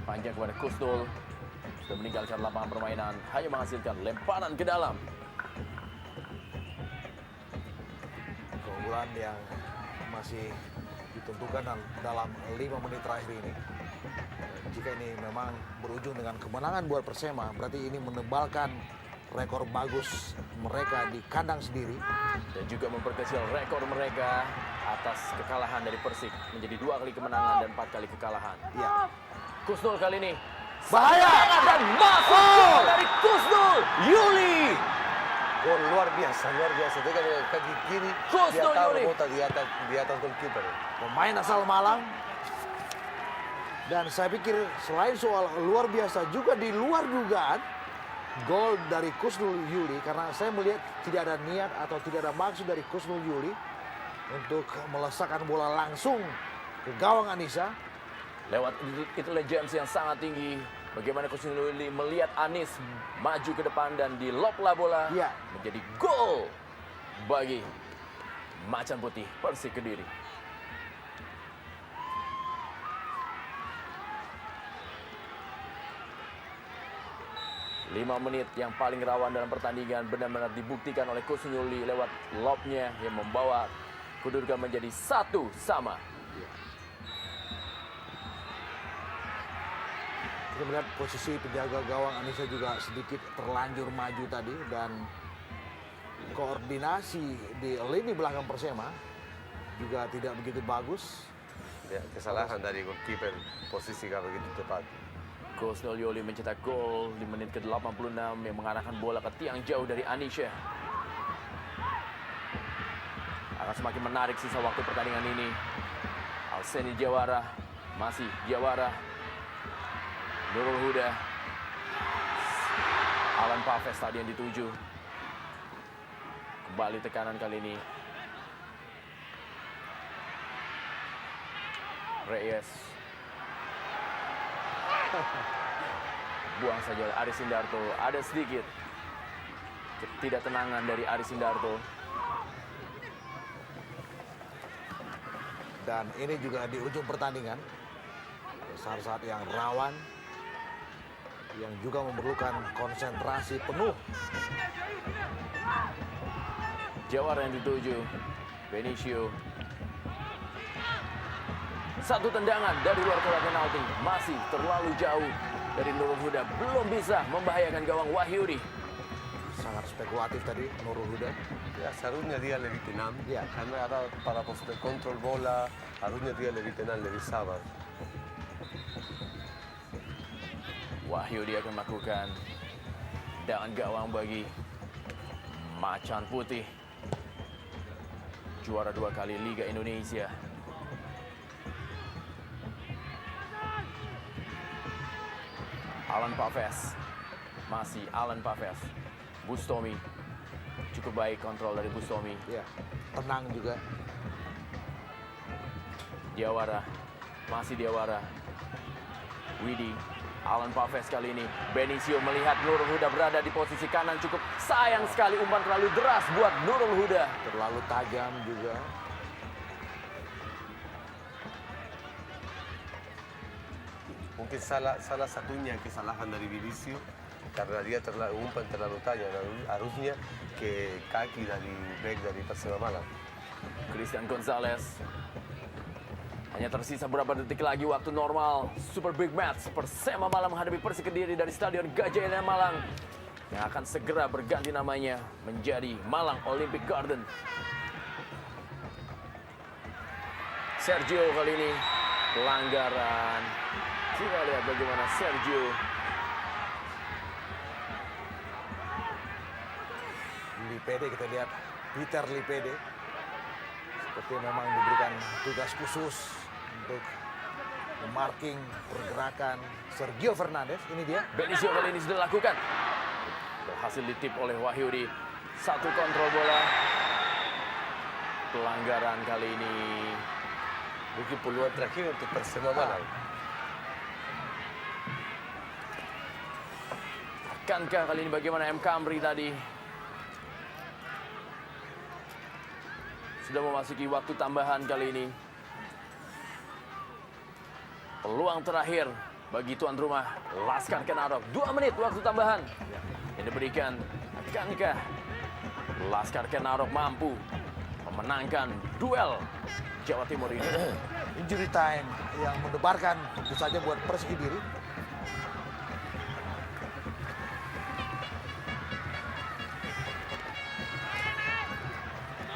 Panjang kepada Kusnul. Sudah meninggalkan lapangan permainan. Hanya menghasilkan lemparan ke dalam. Keunggulan yang masih ditentukan dalam 5 menit terakhir ini. Jika ini memang berujung dengan kemenangan buat Persema, berarti ini menebalkan rekor bagus mereka di kandang sendiri. Dan juga memperkecil rekor mereka atas kekalahan dari Persik. Menjadi 2 kali kemenangan dan 4 kali kekalahan. Ya. Kusnul kali ini. Bahaya! Dan masuk dari Kusnul Yuli. Gol luar biasa. Dia dengan kaki kiri, Kusnul dia taruh Yuli. bola di atas goalkeeper. Pemain asal Malang. Dan saya pikir selain soal luar biasa juga di luar dugaan gol dari Kusnul Yuli karena saya melihat tidak ada niat atau tidak ada maksud dari Kusnul Yuli untuk melesakkan bola langsung ke gawang Anissa. Lewat intelligence yang sangat tinggi. Bagaimana Kusnul Yuli melihat Anis maju ke depan dan diloplah bola. Ya. Menjadi gol bagi Macan Putih Persik Kediri. Lima menit yang paling rawan dalam pertandingan benar-benar dibuktikan oleh Kusnul Yuli lewat lobnya yang membawa kedudukan menjadi 1-1. Kita melihat posisi penjaga gawang Anissa juga sedikit terlanjur maju tadi dan koordinasi di lini belakang Persema juga tidak begitu bagus. Ya, kesalahan dari goalkeeper, posisi kalau begitu tepat. Kusnul Yuli mencetak gol di menit ke-86 yang mengarahkan bola ke tiang jauh dari Anisha. Akan semakin menarik sisa waktu pertandingan ini. Alseni Diawara, masih Diawara. Nurul Huda. Alan Paves tadi yang dituju. Kembali tekanan kali ini. Reyes. Buang saja Aris Indarto. Ada sedikit ketidaktenangan dari Aris Indarto. Dan ini juga di ujung pertandingan. Saat-saat yang rawan. Yang juga memerlukan konsentrasi penuh. Jawara yang dituju. Benicio. Satu tendangan dari luar kotak penalti. Masih terlalu jauh dari Nurul Huda. Belum bisa membahayakan gawang Wahyudi. Sangat spekulatif tadi Nurul Huda. Ya, seharusnya dia lebih tenang. Ya. Karena ada para kontrol bola, harusnya dia lebih tenang, lebih sabar. Wahyudi akan melakukan tendangan gawang bagi Macan Putih. Juara 2 kali Liga Indonesia. Alan Paves. Masih Alan Paves. Bustomi. Cukup baik kontrol dari Bustomi. Ya, tenang juga. Diawara. Masih Diawara. Widi. Alan Paves kali ini. Benicio melihat Nurul Huda berada di posisi kanan. Cukup sayang sekali, umpan terlalu deras buat Nurul Huda. Terlalu tajam juga. Mungkin salah satunya kesalahan dari Vinicio karena dia umpan terlalu tajam. Harusnya ke kaki dari back dari Persema Malang. Christian Gonzalez. Hanya tersisa beberapa detik lagi waktu normal. Super big match. Persema Malang menghadapi Persik Kediri dari Stadion Gajayana Malang. Yang akan segera berganti namanya menjadi Malang Olympic Garden. Sergio kali ini pelanggaran. Kita lihat bagaimana Sergio. Lipede, kita lihat Peter Lipede. Seperti memang diberikan tugas khusus untuk marking pergerakan Sergio Fernandes. Ini dia. Benicio kali ini sudah lakukan. Berhasil ditip oleh Wahyudi. Satu kontrol bola. Pelanggaran kali ini. Mungkin peluang terakhir untuk Persema Malang. Akankah kali ini bagaimana M. Kamri tadi? Sudah memasuki waktu tambahan kali ini. Peluang terakhir bagi tuan rumah Laskar Kenarok. 2 menit waktu tambahan yang diberikan. Akankah Laskar Kenarok mampu memenangkan duel Jawa Timur ini? Injury time yang mendebarkan tentu saja buat Persik Kediri.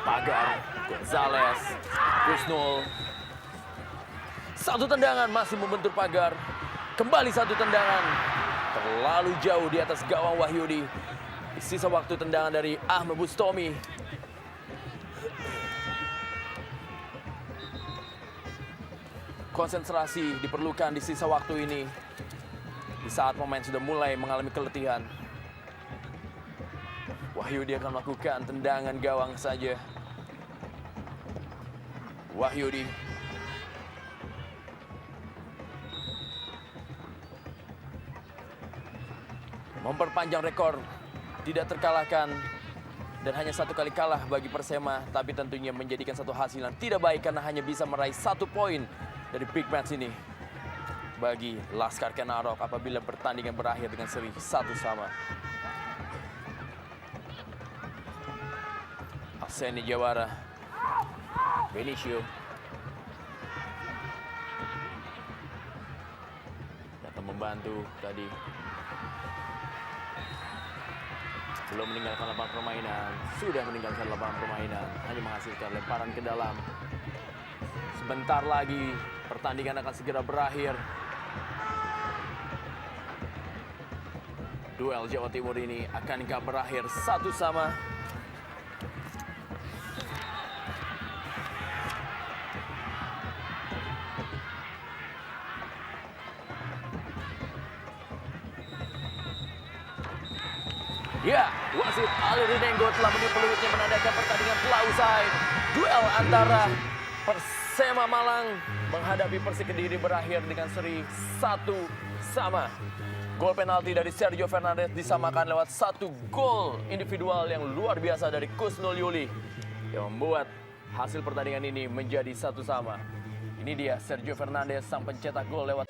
Pagar, Gonzalez, Kusnul. Satu tendangan masih membentur pagar. Kembali satu tendangan. Terlalu jauh di atas gawang Wahyudi. Sisa waktu tendangan dari Ahmad Bustomi. Konsentrasi diperlukan di sisa waktu ini. Di saat pemain sudah mulai mengalami keletihan. Wahyudi akan melakukan tendangan gawang saja. Wahyudi. Memperpanjang rekor. Tidak terkalahkan. Dan hanya satu kali kalah bagi Persema. Tapi tentunya menjadikan satu hasil yang tidak baik. Karena hanya bisa meraih 1 poin dari big match ini. Bagi Laskar Kenarok apabila pertandingan berakhir dengan seri 1-1. Arseni Jawara. Benicio. Datang membantu tadi. Belum meninggalkan lapangan permainan. Sudah meninggalkan lapangan permainan. Hanya menghasilkan lemparan ke dalam. Sebentar lagi pertandingan akan segera berakhir. Duel Jawa Timur ini akankah berakhir 1-1? Ya, wasit Ali Rinengo telah meniup peluitnya menandakan pertandingan telah usai. Duel antara Persema Malang menghadapi Persik Kediri berakhir dengan seri 1-1. Gol penalti dari Sergio Fernandez disamakan lewat satu gol individual yang luar biasa dari Kusnul Yuli yang membuat hasil pertandingan ini menjadi 1-1. Ini dia Sergio Fernandez sang pencetak gol lewat